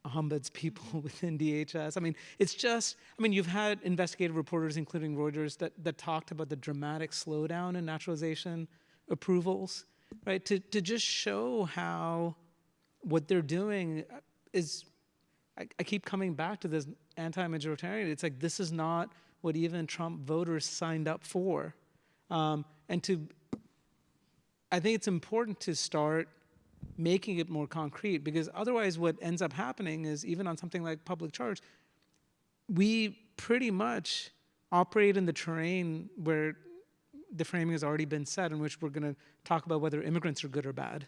ombuds people within DHS. I mean, it's just, I mean, you've had investigative reporters, including Reuters, that talked about the dramatic slowdown in naturalization approvals, right? To just show how what they're doing is, I keep coming back to this anti-majoritarian. It's like, this is not what even Trump voters signed up for. I think it's important to start making it more concrete, because otherwise what ends up happening is, even on something like public charge, we pretty much operate in the terrain where the framing has already been set, in which we're going to talk about whether immigrants are good or bad,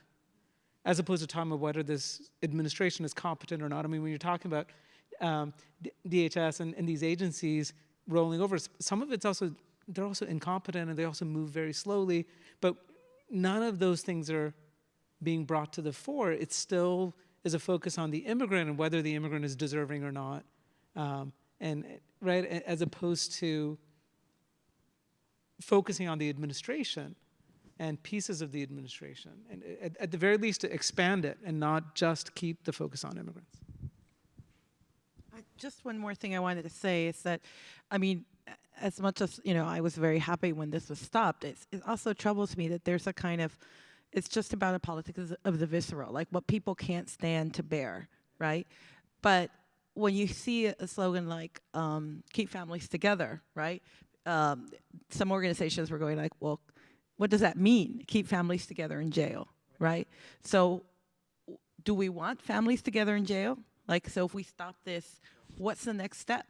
as opposed to talking about whether this administration is competent or not. I mean, when you're talking about DHS and these agencies rolling over, some of it's also, they're also incompetent and they also move very slowly, but none of those things are being brought to the fore. It still is a focus on the immigrant and whether the immigrant is deserving or not, and right, as opposed to focusing on the administration and pieces of the administration, and at the very least to expand it and not just keep the focus on immigrants. Just one more thing I wanted to say is that, I mean, as much as, you know, I was very happy when this was stopped, it also troubles me that there's a kind of it's just about a politics of the visceral, like what people can't stand to bear, right? But when you see a slogan like keep families together, right? Some organizations were going like, well, what does that mean? Keep families together in jail, right? So do we want families together in jail? Like, so if we stop this, what's the next step?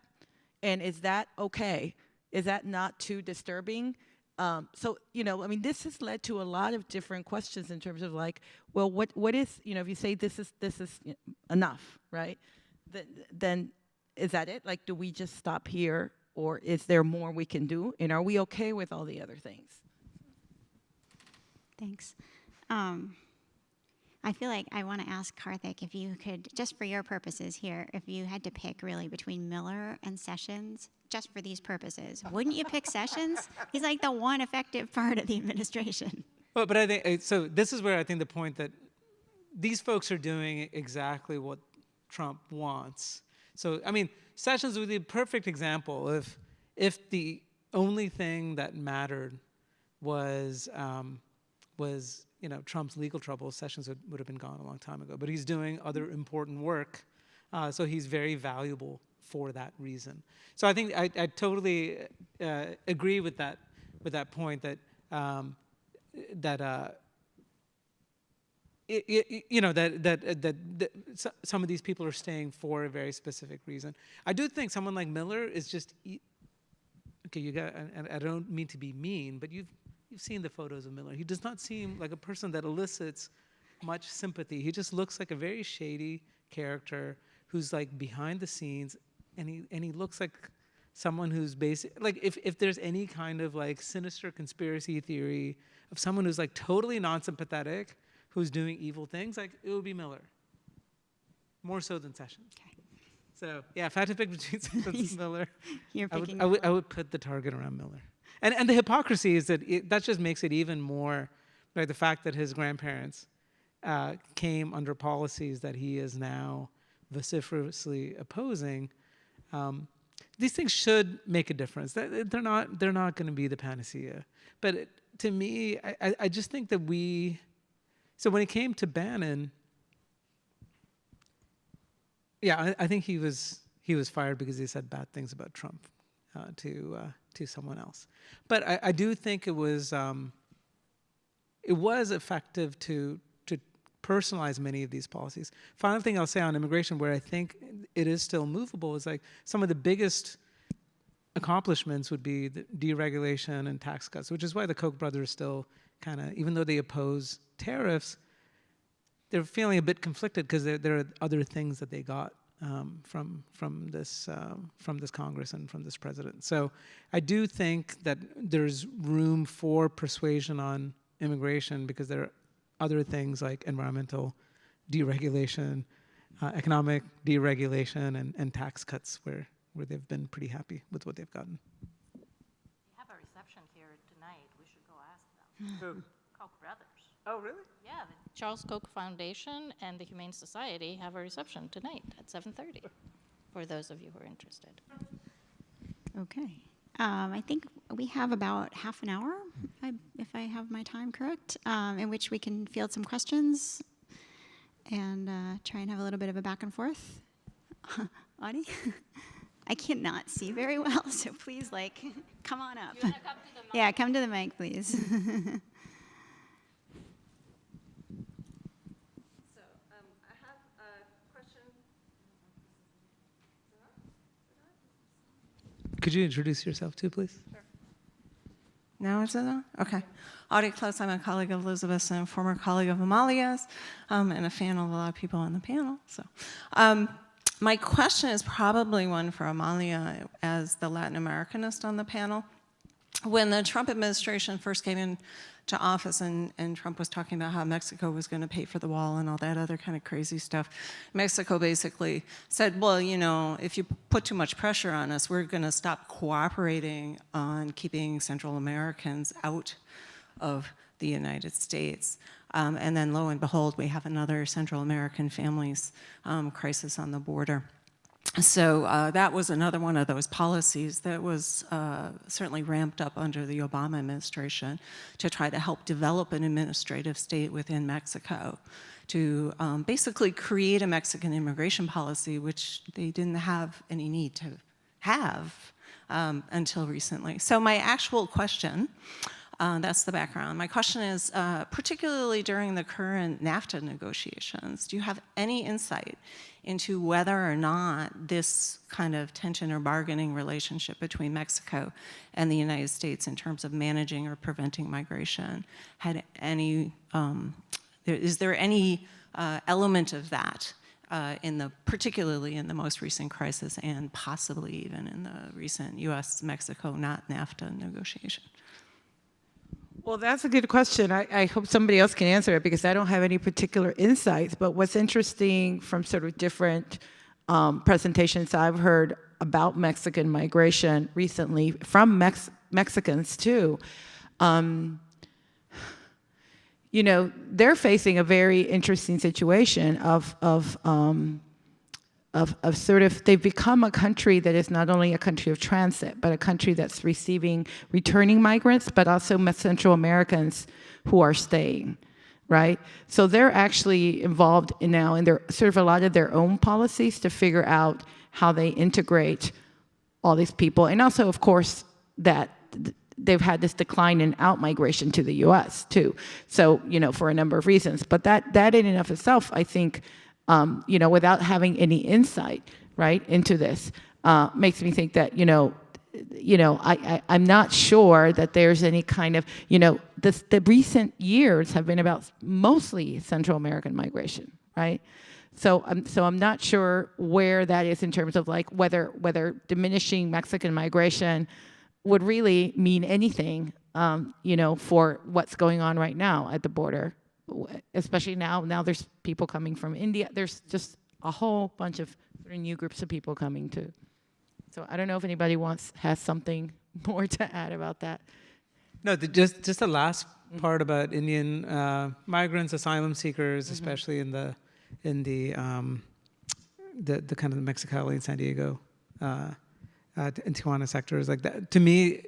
And is that okay? Is that not too disturbing? So, you know, I mean, this has led to a lot of different questions in terms of like, well, what is, you know, if you say this is enough, right? Then is that it? Like, do we just stop here, or is there more we can do? And are we okay with all the other things? Thanks. I feel like I want to ask Karthick if you could, just for your purposes here, if you had to pick really between Miller and Sessions, just for these purposes, wouldn't you pick Sessions? He's like the one effective part of the administration. Well, but I think, so this is where I think the point that these folks are doing exactly what Trump wants. So, I mean, Sessions would be a perfect example if the only thing that mattered was you know, Trump's legal troubles, Sessions would have been gone a long time ago. But he's doing other important work, so he's very valuable for that reason. So I think I totally agree with that point that you know, that some of these people are staying for a very specific reason. I do think someone like Miller is just okay. You got, and I don't mean to be mean, but you've seen the photos of Miller. He does not seem like a person that elicits much sympathy. He just looks like a very shady character who's like behind the scenes, and he looks like someone who's like if there's any kind of like sinister conspiracy theory of someone who's like totally non-sympathetic, who's doing evil things, like it would be Miller. More so than Sessions. Okay. So yeah, if I had to pick between Sessions and Miller, You're picking I would put the target around Miller. And the hypocrisy is that that just makes it even more, like the fact that his grandparents came under policies that he is now vociferously opposing. These things should make a difference. They're not going to be the panacea. But to me, I just think that so when it came to Bannon, yeah, I think he was fired because he said bad things about Trump to someone else. But I do think it was effective to personalize many of these policies. Final thing I'll say on immigration, where I think it is still movable, is like some of the biggest accomplishments would be the deregulation and tax cuts, which is why the Koch brothers still kind of, even though they oppose tariffs, they're feeling a bit conflicted because there are other things that they got from this Congress and from this president. So I do think that there's room for persuasion on immigration because there are other things like environmental deregulation, economic deregulation, and tax cuts where they've been pretty happy with what they've gotten. We have a reception here tonight. We should go ask them. Who? Koch brothers. Oh, really? Yeah, the Charles Koch Foundation and the Humane Society have a reception tonight at 7:30 for those of you who are interested. Okay. I think we have about half an hour, if I have my time correct, in which we can field some questions and try and have a little bit of a back and forth. Audie? I cannot see very well, so please, like, come on up. You want to come to the mic? Yeah, come to the mic, please. Could you introduce yourself too, please? Sure. Now is it on? Okay. Audie Close, I'm a colleague of Elizabeth and a former colleague of Amalia's, and a fan of a lot of people on the panel. So, my question is probably one for Amalia as the Latin Americanist on the panel. When the Trump administration first came into office and Trump was talking about how Mexico was going to pay for the wall and all that other kind of crazy stuff, Mexico basically said, well, you know, if you put too much pressure on us, we're going to stop cooperating on keeping Central Americans out of the United States. And then lo and behold, we have another Central American families crisis on the border. So that was another one of those policies that was certainly ramped up under the Obama administration to try to help develop an administrative state within Mexico to basically create a Mexican immigration policy, which they didn't have any need to have until recently. So my actual question, that's the background. My question is, particularly during the current NAFTA negotiations, do you have any insight into whether or not this kind of tension or bargaining relationship between Mexico and the United States in terms of managing or preventing migration had any, is there any element of that particularly in the most recent crisis and possibly even in the recent US-Mexico not NAFTA negotiation? Well, that's a good question. I hope somebody else can answer it because I don't have any particular insights. But what's interesting from sort of different presentations I've heard about Mexican migration recently from Mexicans too, you know, they're facing a very interesting situation of sort of, they've become a country that is not only a country of transit, but a country that's receiving returning migrants, but also Central Americans who are staying, right? So they're actually involved now in their, sort of a lot of their own policies to figure out how they integrate all these people. And also, of course, that they've had this decline in out-migration to the US too. So, you know, for a number of reasons. But that in and of itself, I think, you know, without having any insight, right, into this, makes me think that, I'm not sure that there's any kind of, the recent years have been about mostly Central American migration, right? So I'm not sure where that is in terms of like whether diminishing Mexican migration would really mean anything, for what's going on right now at the border. Especially now there's people coming from India. There's just a whole bunch of new groups of people coming too. So I don't know if anybody has something more to add about that. No, just the last part about Indian migrants, asylum seekers, especially in the kind of the Mexicali and San Diego and Tijuana sectors like that. To me,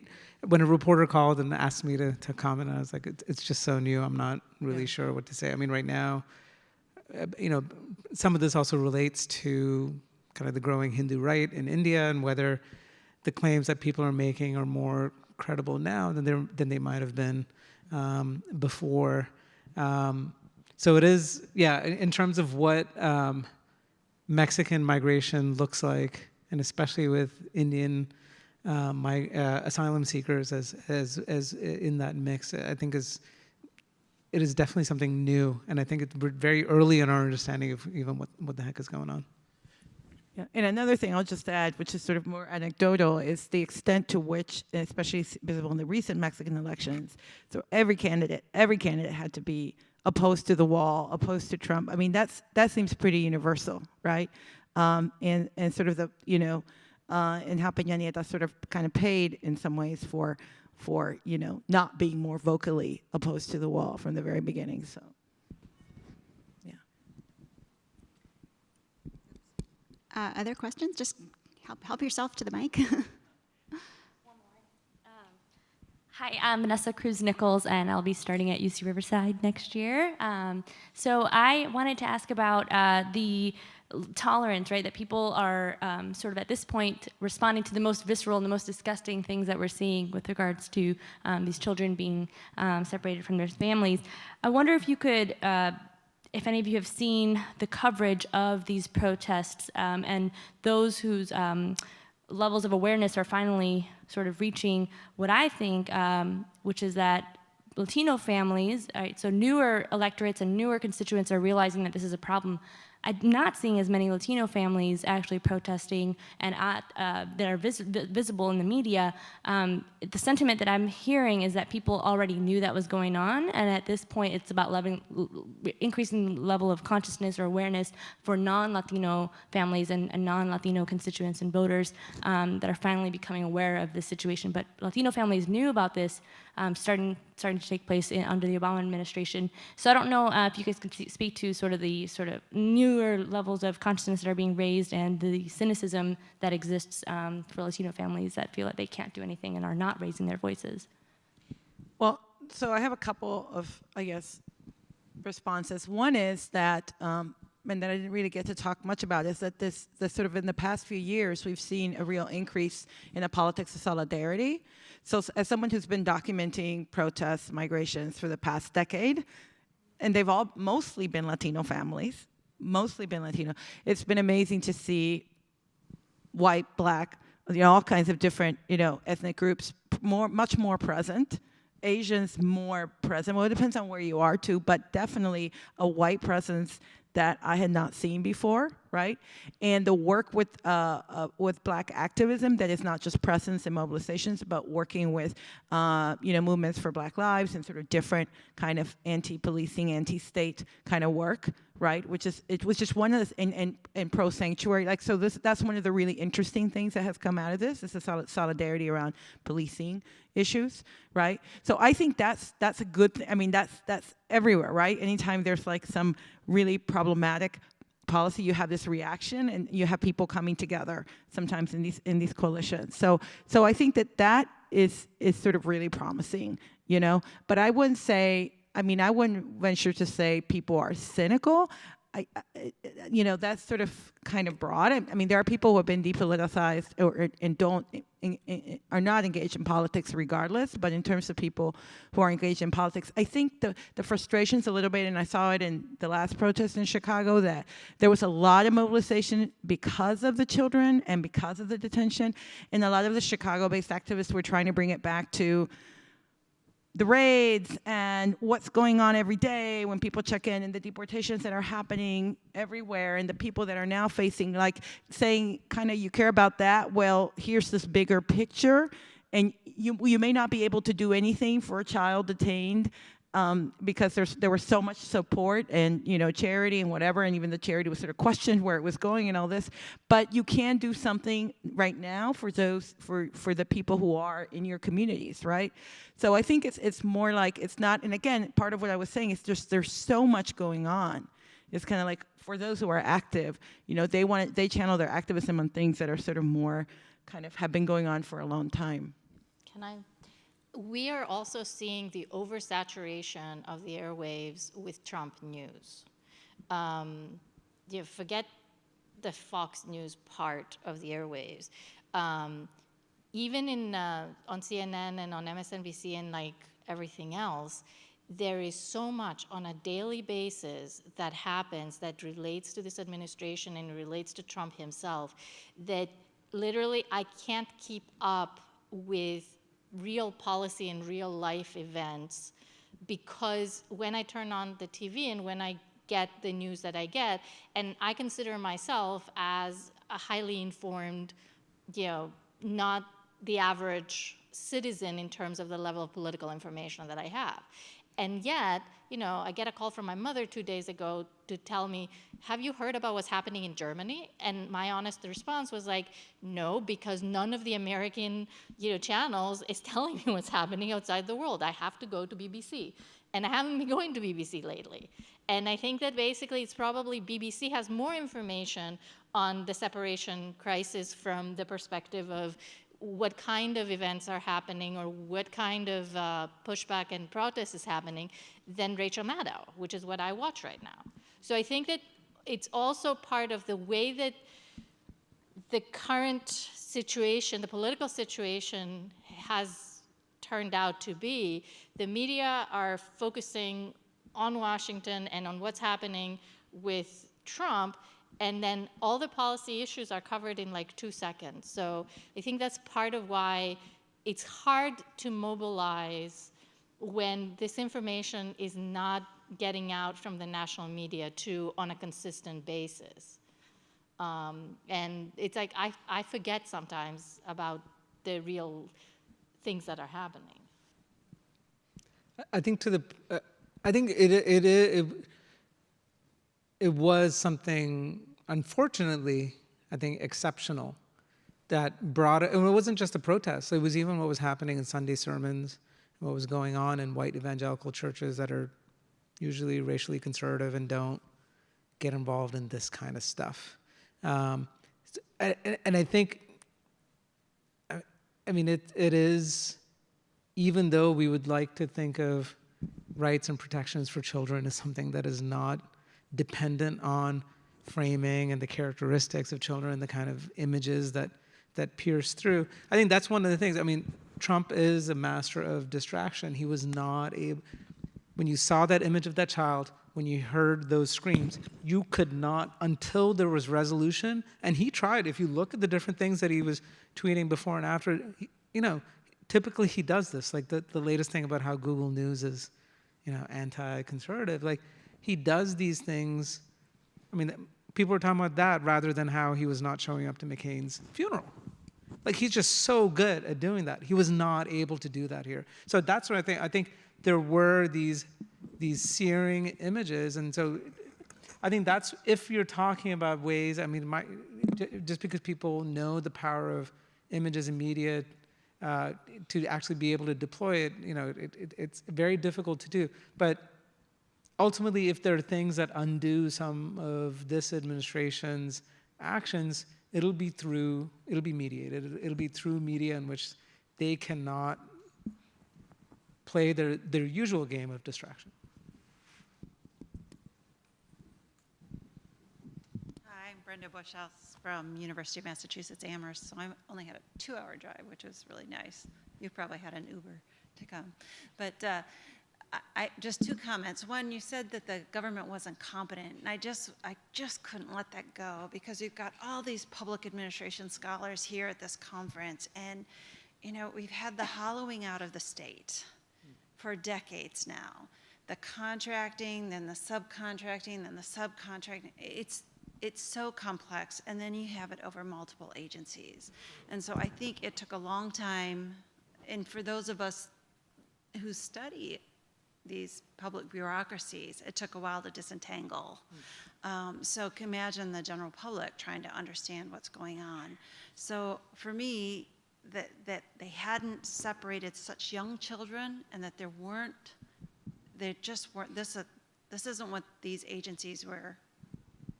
when a reporter called and asked me to comment, I was like, it's just so new. I'm not really sure what to say. I mean, right now, some of this also relates to kind of the growing Hindu right in India and whether the claims that people are making are more credible now than they might have been before. So it is, in terms of what Mexican migration looks like, and especially with Indian asylum seekers as in that mix, I think it is definitely something new, and I think we're very early in our understanding of even what the heck is going on. Yeah. And another thing I'll just add, which is sort of more anecdotal, is the extent to which, especially visible in the recent Mexican elections, so every candidate had to be opposed to the wall, opposed to Trump. I mean, that seems pretty universal, right? And sort of the, and how Peña Nieto sort of kind of paid in some ways for not being more vocally opposed to the wall from the very beginning. So, yeah. Other questions? Just help yourself to the mic. Hi, I'm Vanessa Cruz-Nichols, and I'll be starting at UC Riverside next year. So I wanted to ask about the tolerance, right, that people are sort of at this point responding to the most visceral and the most disgusting things that we're seeing with regards to these children being separated from their families. I wonder if you could, if any of you have seen the coverage of these protests and those whose levels of awareness are finally sort of reaching what I think, which is that Latino families, right, so newer electorates and newer constituents are realizing that this is a problem. I'm not seeing as many Latino families actually protesting and that are visible in the media. The sentiment that I'm hearing is that people already knew that was going on, and at this point it's about increasing the level of consciousness or awareness for non-Latino families and non-Latino constituents and voters that are finally becoming aware of this situation. But Latino families knew about this starting starting to take place under the Obama administration. So I don't know if you guys could speak to sort of the sort of newer levels of consciousness that are being raised and the cynicism that exists for Latino families that feel like they can't do anything and are not raising their voices. Well, so I have a couple of, I guess, responses. One is that, and that I didn't really get to talk much about, is that this sort of in the past few years, we've seen a real increase in a politics of solidarity. So as someone who's been documenting protests, migrations for the past decade, and they've all mostly been Latino families, mostly been Latino, it's been amazing to see white, black, all kinds of different, ethnic groups much more present. Asians more present. Well, it depends on where you are too, but definitely a white presence that I had not seen before, right? And the work with Black activism that is not just presence and mobilizations, but working with, movements for Black lives and sort of different kind of anti-policing, anti-state kind of work, right? It was just one of the, and pro-sanctuary, so that's one of the really interesting things that has come out of this, is the solidarity around policing issues, right? So I think that's a good thing. I mean, that's everywhere, right? Anytime there's some really problematic policy, you have this reaction, and you have people coming together sometimes in these coalitions. So I think that is sort of really promising, But I wouldn't say, I wouldn't venture to say people are cynical. That's sort of kind of broad. I mean, there are people who have been depoliticized and are not engaged in politics regardless, but in terms of people who are engaged in politics, I think the frustration's a little bit, and I saw it in the last protest in Chicago, that there was a lot of mobilization because of the children and because of the detention, and a lot of the Chicago-based activists were trying to bring it back to the raids and what's going on every day when people check in, and the deportations that are happening everywhere, and the people that are now facing, saying kind of, you care about that? Well, here's this bigger picture, and you may not be able to do anything for a child detained because there was so much support and charity and whatever, and even the charity was sort of questioned where it was going and all this. But you can do something right now for for the people who are in your communities, right? So I think it's more like, it's not. And again, part of what I was saying is just there's so much going on. It's kind of like, for those who are active, they channel their activism on things that are sort of more kind of have been going on for a long time. We are also seeing the oversaturation of the airwaves with Trump news. You forget the Fox News part of the airwaves. Even on CNN and on MSNBC and everything else, there is so much on a daily basis that happens that relates to this administration and relates to Trump himself, that literally I can't keep up with real policy and real life events, because when I turn on the TV and when I get the news that I get, and I consider myself as a highly informed, not the average citizen in terms of the level of political information that I have. And yet, I get a call from my mother 2 days ago to tell me, have you heard about what's happening in Germany? And my honest response was no, because none of the American, channels is telling me what's happening outside the world. I have to go to BBC. And I haven't been going to BBC lately. And I think that basically it's probably BBC has more information on the separation crisis from the perspective of what kind of events are happening or what kind of pushback and protest is happening than Rachel Maddow, which is what I watch right now. So I think that it's also part of the way that the current situation, the political situation has turned out to be. The media are focusing on Washington and on what's happening with Trump, and then all the policy issues are covered in 2 seconds. So I think that's part of why it's hard to mobilize when this information is not getting out from the national media on a consistent basis. And it's I forget sometimes about the real things that are happening. I think it was something, unfortunately, I think exceptional, that brought it. And it wasn't just a protest. It was even what was happening in Sunday sermons what was going on in white evangelical churches that are usually racially conservative and don't get involved in this kind of stuff. And I think, I mean, it is, even though we would like to think of rights and protections for children as something that is not dependent on framing and the characteristics of children and the kind of images that pierce through, I think that's one of the things. I mean, Trump is a master of distraction. He was not able, when you saw that image of that child, when you heard those screams, you could not, until there was resolution, and he tried. If you look at the different things that he was tweeting before and after, you know, typically he does this. Like the latest thing about how Google News is, you know, anti-conservative. Like, he does these things. I mean, people are talking about that rather than how he was not showing up to McCain's funeral. Like, he's just so good at doing that. He was not able to do that here. So that's what I think. I think there were these searing images, and so I think that's, if you're talking about ways, I mean, just because people know the power of images and media to actually be able to deploy it, you know, it's very difficult to do. But ultimately, if there are things that undo some of this administration's actions, it'll be mediated. It'll be through media in which they cannot play their usual game of distraction. Hi, I'm Brenda Bushhouse from University of Massachusetts Amherst. So I only had a 2-hour drive, which was really nice. You probably had an Uber to come. But I just 2 comments. One, you said that the government wasn't competent, and I just couldn't let that go, because we've got all these public administration scholars here at this conference, and you know, we've had the hollowing out of the state for decades now. The contracting, then the subcontracting, then the subcontracting. It's so complex, and then you have it over multiple agencies. And so I think it took a long time, and for those of us who study these public bureaucracies, it took a while to disentangle. So imagine the general public trying to understand what's going on. So for me, that they hadn't separated such young children, and that they just weren't, this isn't what these agencies were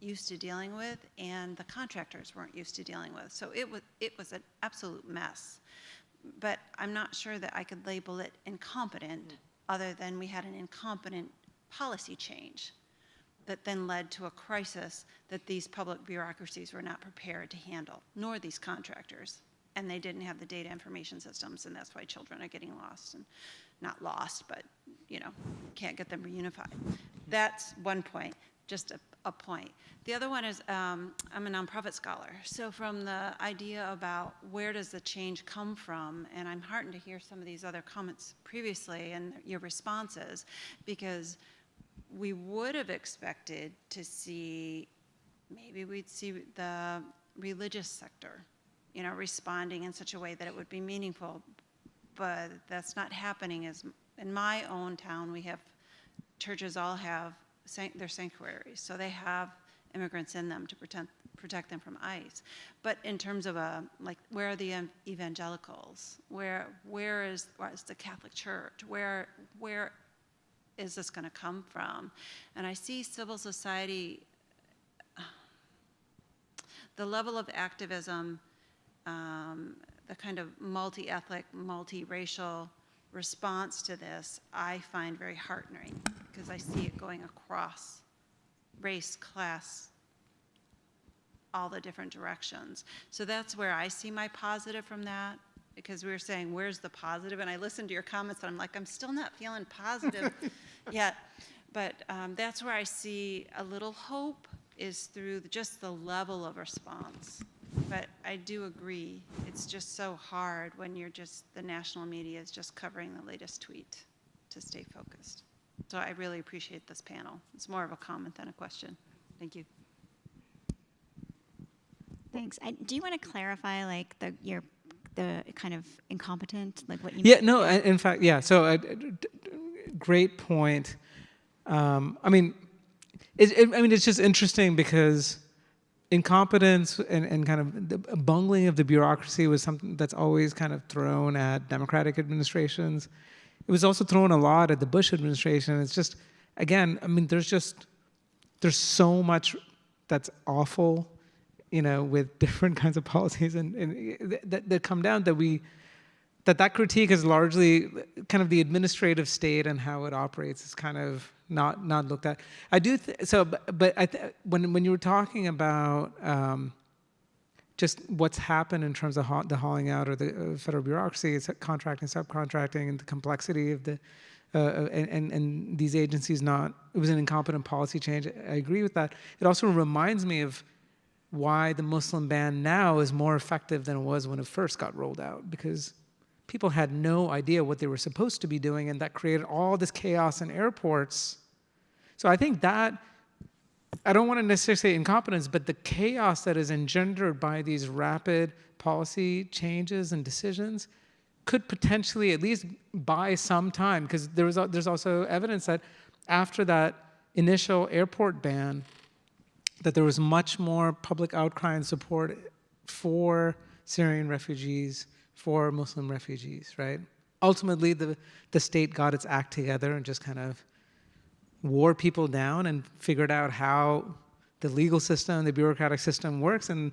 used to dealing with, and the contractors weren't used to dealing with. So it was an absolute mess. But I'm not sure that I could label it incompetent, other than we had an incompetent policy change that then led to a crisis that these public bureaucracies were not prepared to handle, nor these contractors. And they didn't have the data information systems, and that's why children are getting lost, and not lost, but you know, can't get them reunified. That's one point, just a point. The other one is, I'm a nonprofit scholar, so from the idea about where does the change come from, and I'm heartened to hear some of these other comments previously and your responses, because we would have expected to see, maybe we'd see the religious sector, you know, responding in such a way that it would be meaningful, but that's not happening. As in my own town, we have, churches all have their sanctuaries, so they have immigrants in them to protect them from ICE. But in terms of like, where are the evangelicals? Where is the Catholic Church? Where is this going to come from? And I see civil society, the level of activism, the kind of multi-ethnic, multi-racial response to this, I find very heartening, because I see it going across race, class, all the different directions. So that's where I see my positive from that, because we were saying, where's the positive? And I listened to your comments, and I'm like, I'm still not feeling positive yet. But that's where I see a little hope, is through just the level of response. But I do agree, it's just so hard when you're just, the national media is just covering the latest tweet to stay focused. So I really appreciate this panel. It's more of a comment than a question. Thank you. Thanks. Do you want to clarify, like, the kind of incompetent, like what you Yeah, mean? no, in fact, yeah, so great point. I mean, it's just interesting, because incompetence and kind of the bungling of the bureaucracy was something that's always kind of thrown at democratic administrations. it was also thrown a lot at the Bush administration. It's just, again, I mean, there's so much that's awful, with different kinds of policies and that come down that critique is largely kind of the administrative state and how it operates is kind of not looked at. I do when you were talking about just what's happened in terms of the hauling out or the federal bureaucracy, it's contracting, subcontracting, and the complexity of the and these agencies it was an incompetent policy change. I agree with that. It also reminds me of why the Muslim ban now is more effective than it was when it first got rolled out, because people had no idea what they were supposed to be doing, and that created all this chaos in airports. So I think that, I don't want to necessarily say incompetence, but the chaos that is engendered by these rapid policy changes and decisions could potentially at least buy some time, because there's also evidence that after that initial airport ban, that there was much more public outcry and support for Syrian refugees, for Muslim refugees, right? Ultimately, the state got its act together and just kind of wore people down and figured out how the legal system, the bureaucratic system works, and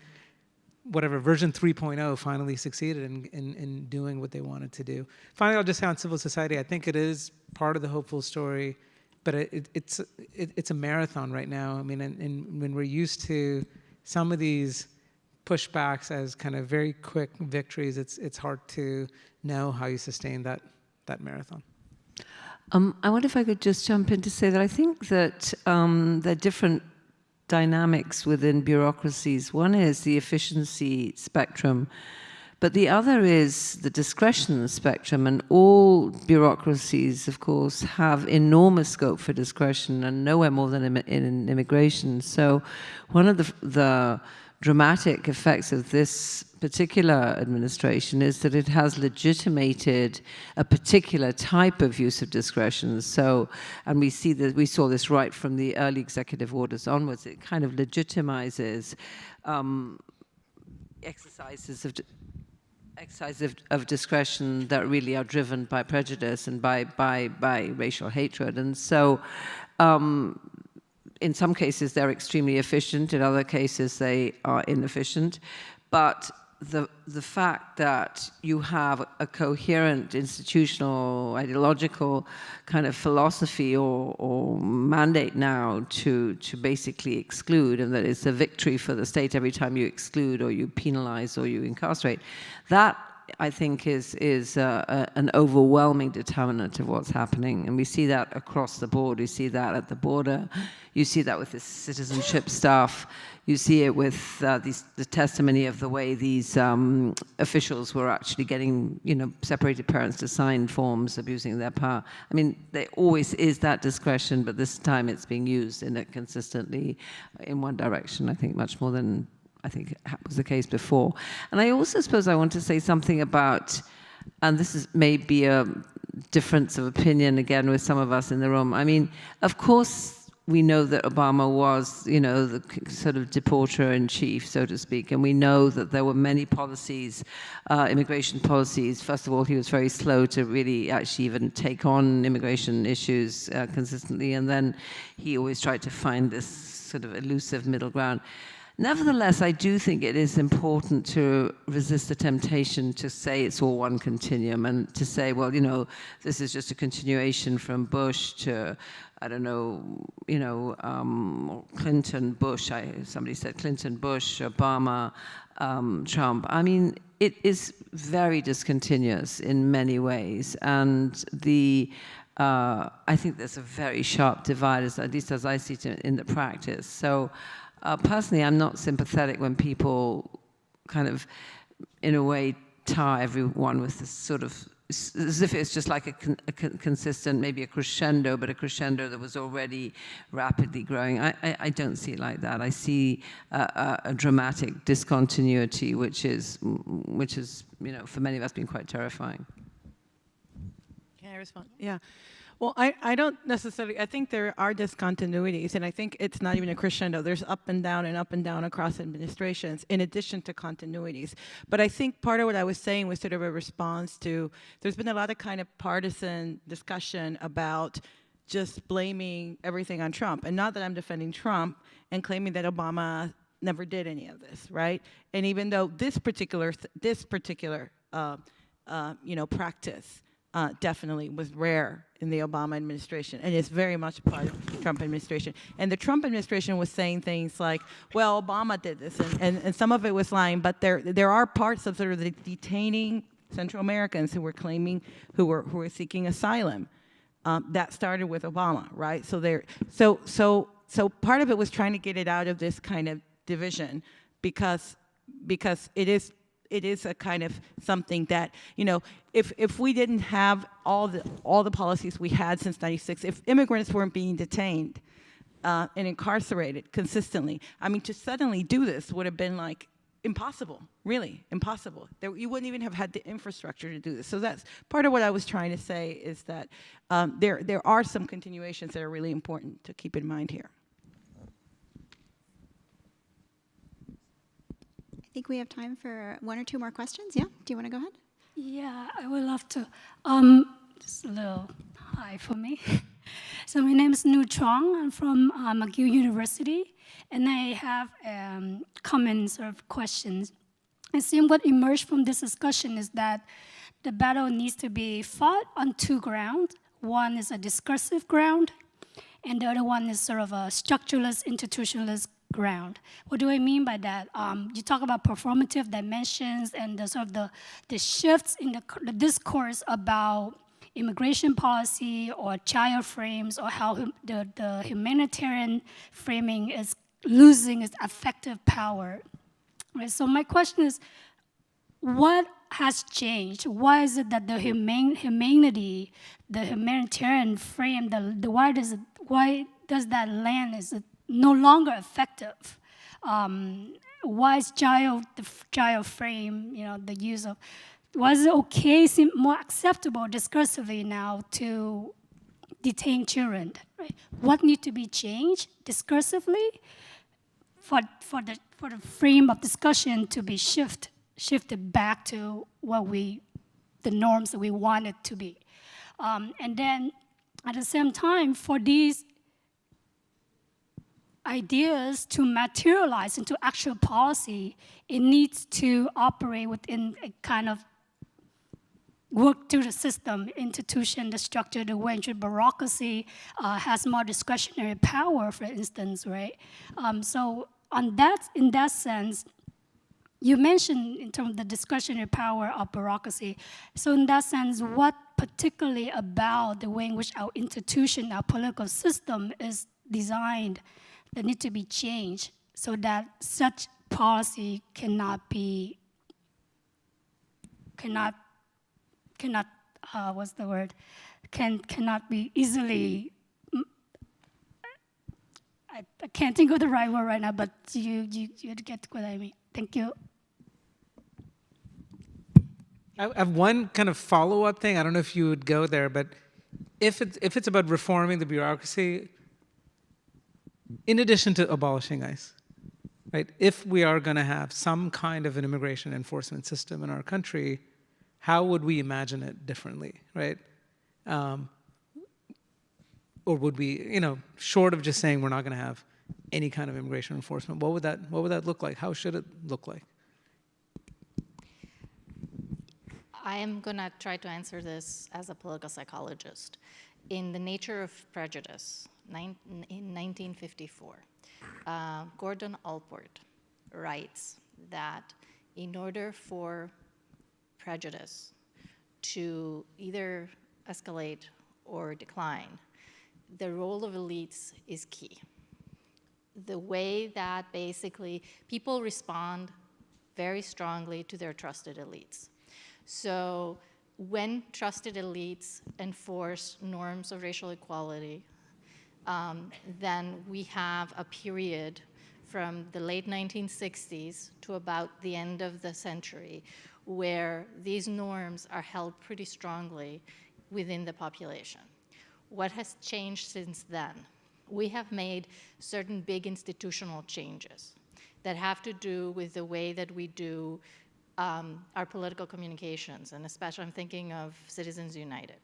whatever, version 3.0 finally succeeded in doing what they wanted to do. Finally, I'll just say on civil society, I think it is part of the hopeful story, but it's a marathon right now. I mean, and when we're used to some of these pushbacks as kind of very quick victories, it's hard to know how you sustain that marathon. I wonder if I could just jump in to say that I think that there are different dynamics within bureaucracies. One is the efficiency spectrum, but the other is the discretion spectrum, and all bureaucracies, of course, have enormous scope for discretion, and nowhere more than in immigration. So one of the dramatic effects of this particular administration is that it has legitimated a particular type of use of discretion. So, and we saw this right from the early executive orders onwards. It kind of legitimizes exercises of discretion that really are driven by prejudice and by racial hatred. And so, in some cases, they're extremely efficient. In other cases, they are inefficient. But the fact that you have a coherent institutional, ideological kind of philosophy or mandate now to basically exclude, and that it's a victory for the state every time you exclude or you penalize or you incarcerate, that I think is an overwhelming determinant of what's happening. And we see that across the board. We see that at the border. You see that with the citizenship stuff. You see it with the testimony of the way these officials were actually getting, separated parents to sign forms abusing their power. I mean, there always is that discretion, but this time it's being used consistently in one direction, I think, much more than I think was the case before. And I also suppose I want to say something about, and this is maybe a difference of opinion again with some of us in the room. I mean, of course, we know that Obama was, the sort of deporter-in-chief, so to speak, and we know that there were many policies, immigration policies. First of all, he was very slow to really actually even take on immigration issues consistently, and then he always tried to find this sort of elusive middle ground. Nevertheless, I do think it is important to resist the temptation to say it's all one continuum and to say, well, this is just a continuation from Bush to, I don't know, Clinton, Bush. Somebody said Clinton, Bush, Obama, Trump. I mean, it is very discontinuous in many ways, and I think there's a very sharp divide, at least as I see it in the practice. So. Personally, I'm not sympathetic when people kind of, in a way, tar everyone with this sort of, as if it's just like a consistent, maybe a crescendo, but a crescendo that was already rapidly growing. I don't see it like that. I see a dramatic discontinuity, which is, for many of us, been quite terrifying. Can I respond? Yeah. Well, I don't necessarily, I think there are discontinuities, and I think it's not even a crescendo. There's up and down across administrations, in addition to continuities. But I think part of what I was saying was sort of a response to, there's been a lot of kind of partisan discussion about just blaming everything on Trump. And not that I'm defending Trump and claiming that Obama never did any of this, right? And even though this particular practice definitely was rare in the Obama administration, and it's very much part of the Trump administration. And the Trump administration was saying things like, well, Obama did this, and some of it was lying, but there are parts of sort of the detaining Central Americans who were claiming, who were seeking asylum. That started with Obama, right? So part of it was trying to get it out of this kind of division, because it is a kind of something that, if we didn't have all the policies we had since '96, if immigrants weren't being detained and incarcerated consistently, I mean, to suddenly do this would have been like impossible, really impossible. You wouldn't even have had the infrastructure to do this. So that's part of what I was trying to say, is that there are some continuations that are really important to keep in mind here. I think we have time for one or two more questions. Yeah, do you want to go ahead? Yeah, I would love to. Just a little hi for me. So my name is Nu Chong. I'm from McGill University, and I have common sort of questions. I think what emerged from this discussion is that the battle needs to be fought on two grounds. One is a discursive ground, and the other one is sort of a structuralist, institutionalist ground. What do I mean by that? You talk about performative dimensions and the sort of the shifts in the discourse about immigration policy or child frames, or how the humanitarian framing is losing its effective power. Right? So my question is, what has changed? Why is it that the humanity, the humanitarian frame, why does that land, is it no longer effective? Why is the child frame, the use of, was it okay, seem more acceptable discursively now to detain children? Right? What needs to be changed discursively for the frame of discussion to be shifted back to the norms that we want it to be? And then at the same time, for these ideas to materialize into actual policy, it needs to operate within a kind of work through the system, institution, the structure, the way in which bureaucracy has more discretionary power, for instance, right? So in that sense, you mentioned in terms of the discretionary power of bureaucracy. So in that sense, what particularly about the way in which our institution, our political system is designed that need to be changed so that such policy cannot be easily, I can't think of the right word right now, but you get what I mean. Thank you. I have one kind of follow-up thing. I don't know if you would go there, but if it's about reforming the bureaucracy, in addition to abolishing ICE, right? If we are going to have some kind of an immigration enforcement system in our country, how would we imagine it differently, right? Or would we, short of just saying we're not going to have any kind of immigration enforcement, what would that look like? How should it look like? I am going to try to answer this as a political psychologist. In The Nature of Prejudice, in 1954, Gordon Allport writes that in order for prejudice to either escalate or decline, the role of elites is key. The way that basically people respond very strongly to their trusted elites. So when trusted elites enforce norms of racial equality, then we have a period from the late 1960s to about the end of the century where these norms are held pretty strongly within the population. What has changed since then? We have made certain big institutional changes that have to do with the way that we do our political communications, and especially I'm thinking of Citizens United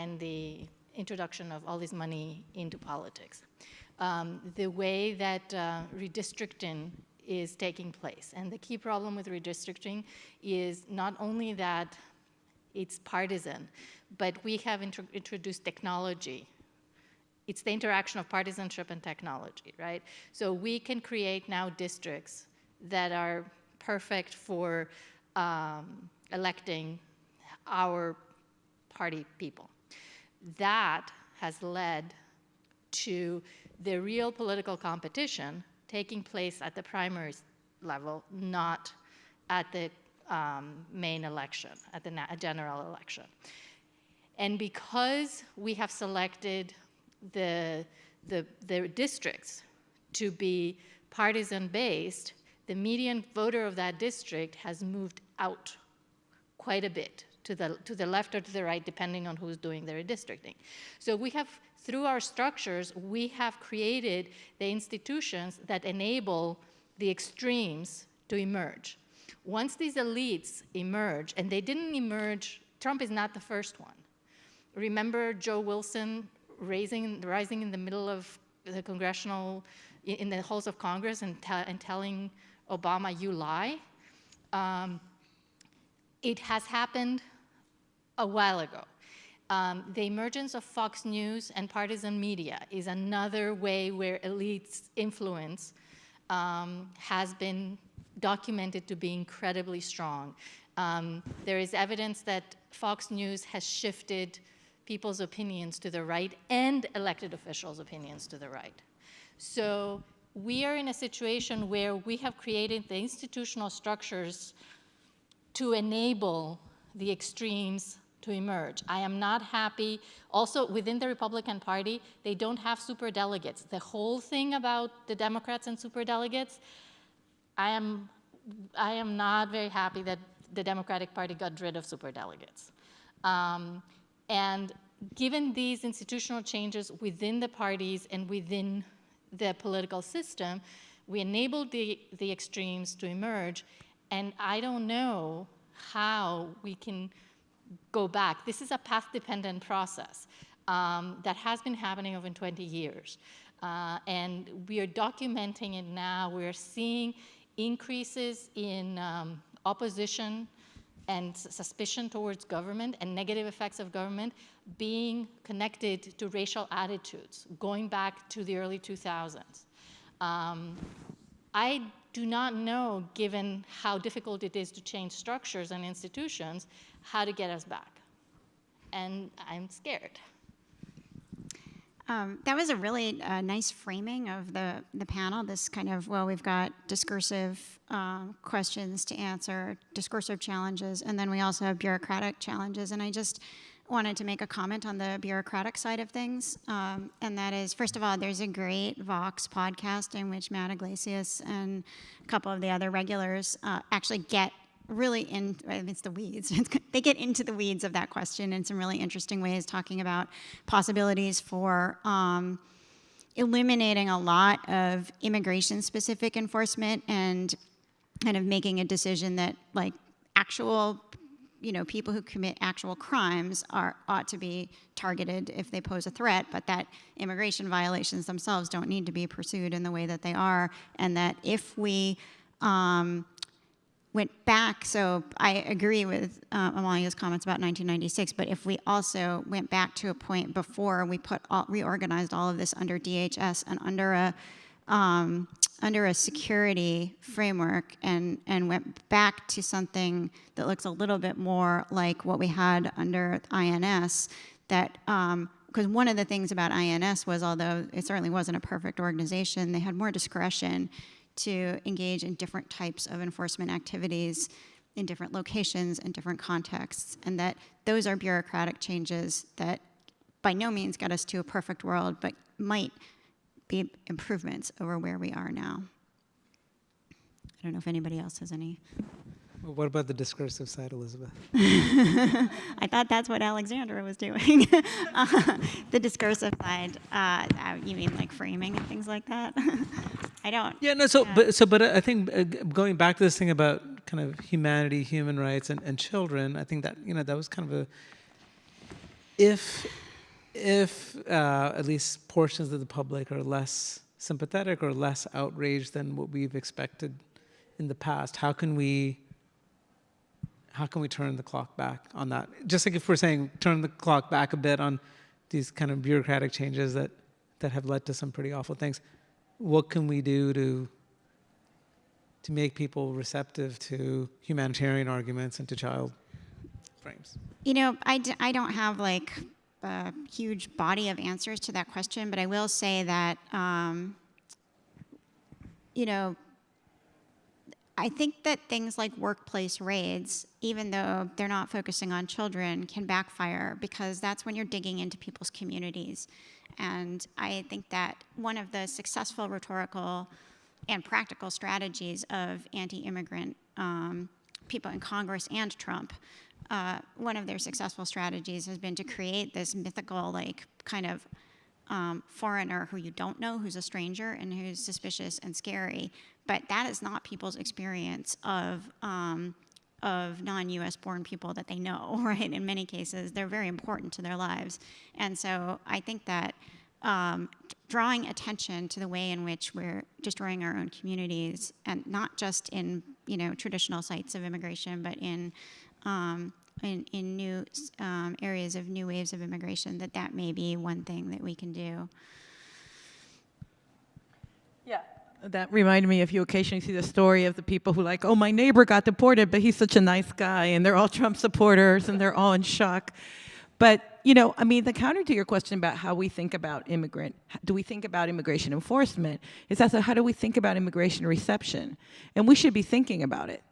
and the introduction of all this money into politics. The way that redistricting is taking place. And the key problem with redistricting is not only that it's partisan, but we have introduced technology. It's the interaction of partisanship and technology, right? So we can create now districts that are perfect for electing our party people. That has led to the real political competition taking place at the primary level, not at the main election, at the general election. And because we have selected the districts to be partisan-based, the median voter of that district has moved out quite a bit to the left or to the right, depending on who's doing the redistricting. So we have, through our structures, we have created the institutions that enable the extremes to emerge. Once these elites emerge, and they didn't emerge, Trump is not the first one. Remember Joe Wilson rising in the middle of the congressional, in the halls of Congress and telling Obama, you lie? It has happened a while ago. The emergence of Fox News and partisan media is another way where elites' influence has been documented to be incredibly strong. There is evidence that Fox News has shifted people's opinions to the right and elected officials' opinions to the right. So we are in a situation where we have created the institutional structures to enable the extremes to emerge. I am not happy. Also, within the Republican Party, they don't have superdelegates. The whole thing about the Democrats and superdelegates, I am not very happy that the Democratic Party got rid of superdelegates. And given these institutional changes within the parties and within the political system, we enabled the extremes to emerge, and I don't know how we can go back. This is a path-dependent process that has been happening over 20 years. And we are documenting it now. We're seeing increases in opposition and suspicion towards government and negative effects of government being connected to racial attitudes, going back to the early 2000s. I do not know, given how difficult it is to change structures and institutions, how to get us back. And I'm scared. That was a really nice framing of the panel, this kind of, well, we've got discursive questions to answer, discursive challenges, and then we also have bureaucratic challenges. And I just wanted to make a comment on the bureaucratic side of things. And that is, first of all, there's a great Vox podcast in which Matt Iglesias and a couple of the other regulars actually get really it's the weeds. They get into the weeds of that question in some really interesting ways, talking about possibilities for eliminating a lot of immigration-specific enforcement and kind of making a decision that, like, actual, people who commit actual crimes ought to be targeted if they pose a threat, but that immigration violations themselves don't need to be pursued in the way that they are, and that if we went back, so I agree with Amalia's comments about 1996, but if we also went back to a point before we reorganized all of this under DHS and under a security framework and went back to something that looks a little bit more like what we had under INS, that because one of the things about INS was, although it certainly wasn't a perfect organization, they had more discretion to engage in different types of enforcement activities in different locations and different contexts, and that those are bureaucratic changes that by no means got us to a perfect world, but might be improvements over where we are now. I don't know if anybody else has any. What about the discursive side, Elizabeth? I thought that's what Alexandra was doing. The discursive side. You mean like framing and things like that? I don't. Yeah, no. But I think going back to this thing about kind of humanity, human rights, and children, I think that that was kind of a if at least portions of the public are less sympathetic or less outraged than what we've expected in the past, how can we turn the clock back on that? Just like if we're saying turn the clock back a bit on these kind of bureaucratic changes that have led to some pretty awful things, what can we do to make people receptive to humanitarian arguments and to child frames? I don't have like a huge body of answers to that question, but I will say that, I think that things like workplace raids, even though they're not focusing on children, can backfire because that's when you're digging into people's communities. And I think that one of the successful rhetorical and practical strategies of anti-immigrant people in Congress and Trump, one of their successful strategies has been to create this mythical, like, kind of foreigner who you don't know, who's a stranger and who's suspicious and scary. But that is not people's experience of non-U.S. born people that they know, right? In many cases, they're very important to their lives. And so I think that drawing attention to the way in which we're destroying our own communities, and not just in traditional sites of immigration, but in new areas of new waves of immigration, that may be one thing that we can do. Yeah. That reminded me, if you occasionally see the story of the people who like, oh, my neighbor got deported, but he's such a nice guy, and they're all Trump supporters, and they're all in shock. But, the counter to your question about how we think about do we think about immigration enforcement, is also how do we think about immigration reception? And we should be thinking about it,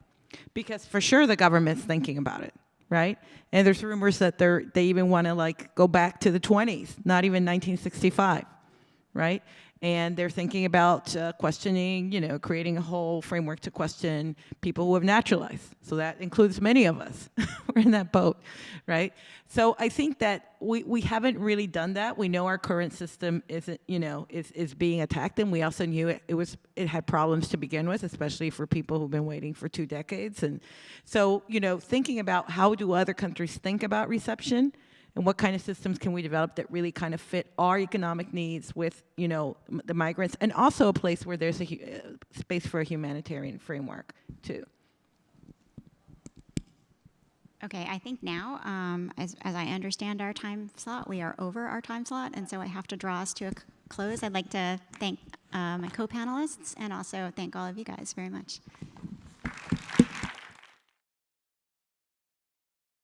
because for sure the government's thinking about it, right? And there's rumors that they even want to like go back to the 20s, not even 1965, right? And they're thinking about questioning, creating a whole framework to question people who have naturalized. So that includes many of us. We're in that boat, right? So I think that we haven't really done that. We know our current system isn't, is being attacked, and we also knew it had problems to begin with, especially for people who've been waiting for 2 decades. And so, thinking about how do other countries think about reception, and what kind of systems can we develop that really kind of fit our economic needs with, the migrants, and also a place where there's a space for a humanitarian framework, too. Okay, I think now, as I understand our time slot, we are over our time slot, and so I have to draw us to a close. I'd like to thank my co-panelists and also thank all of you guys very much.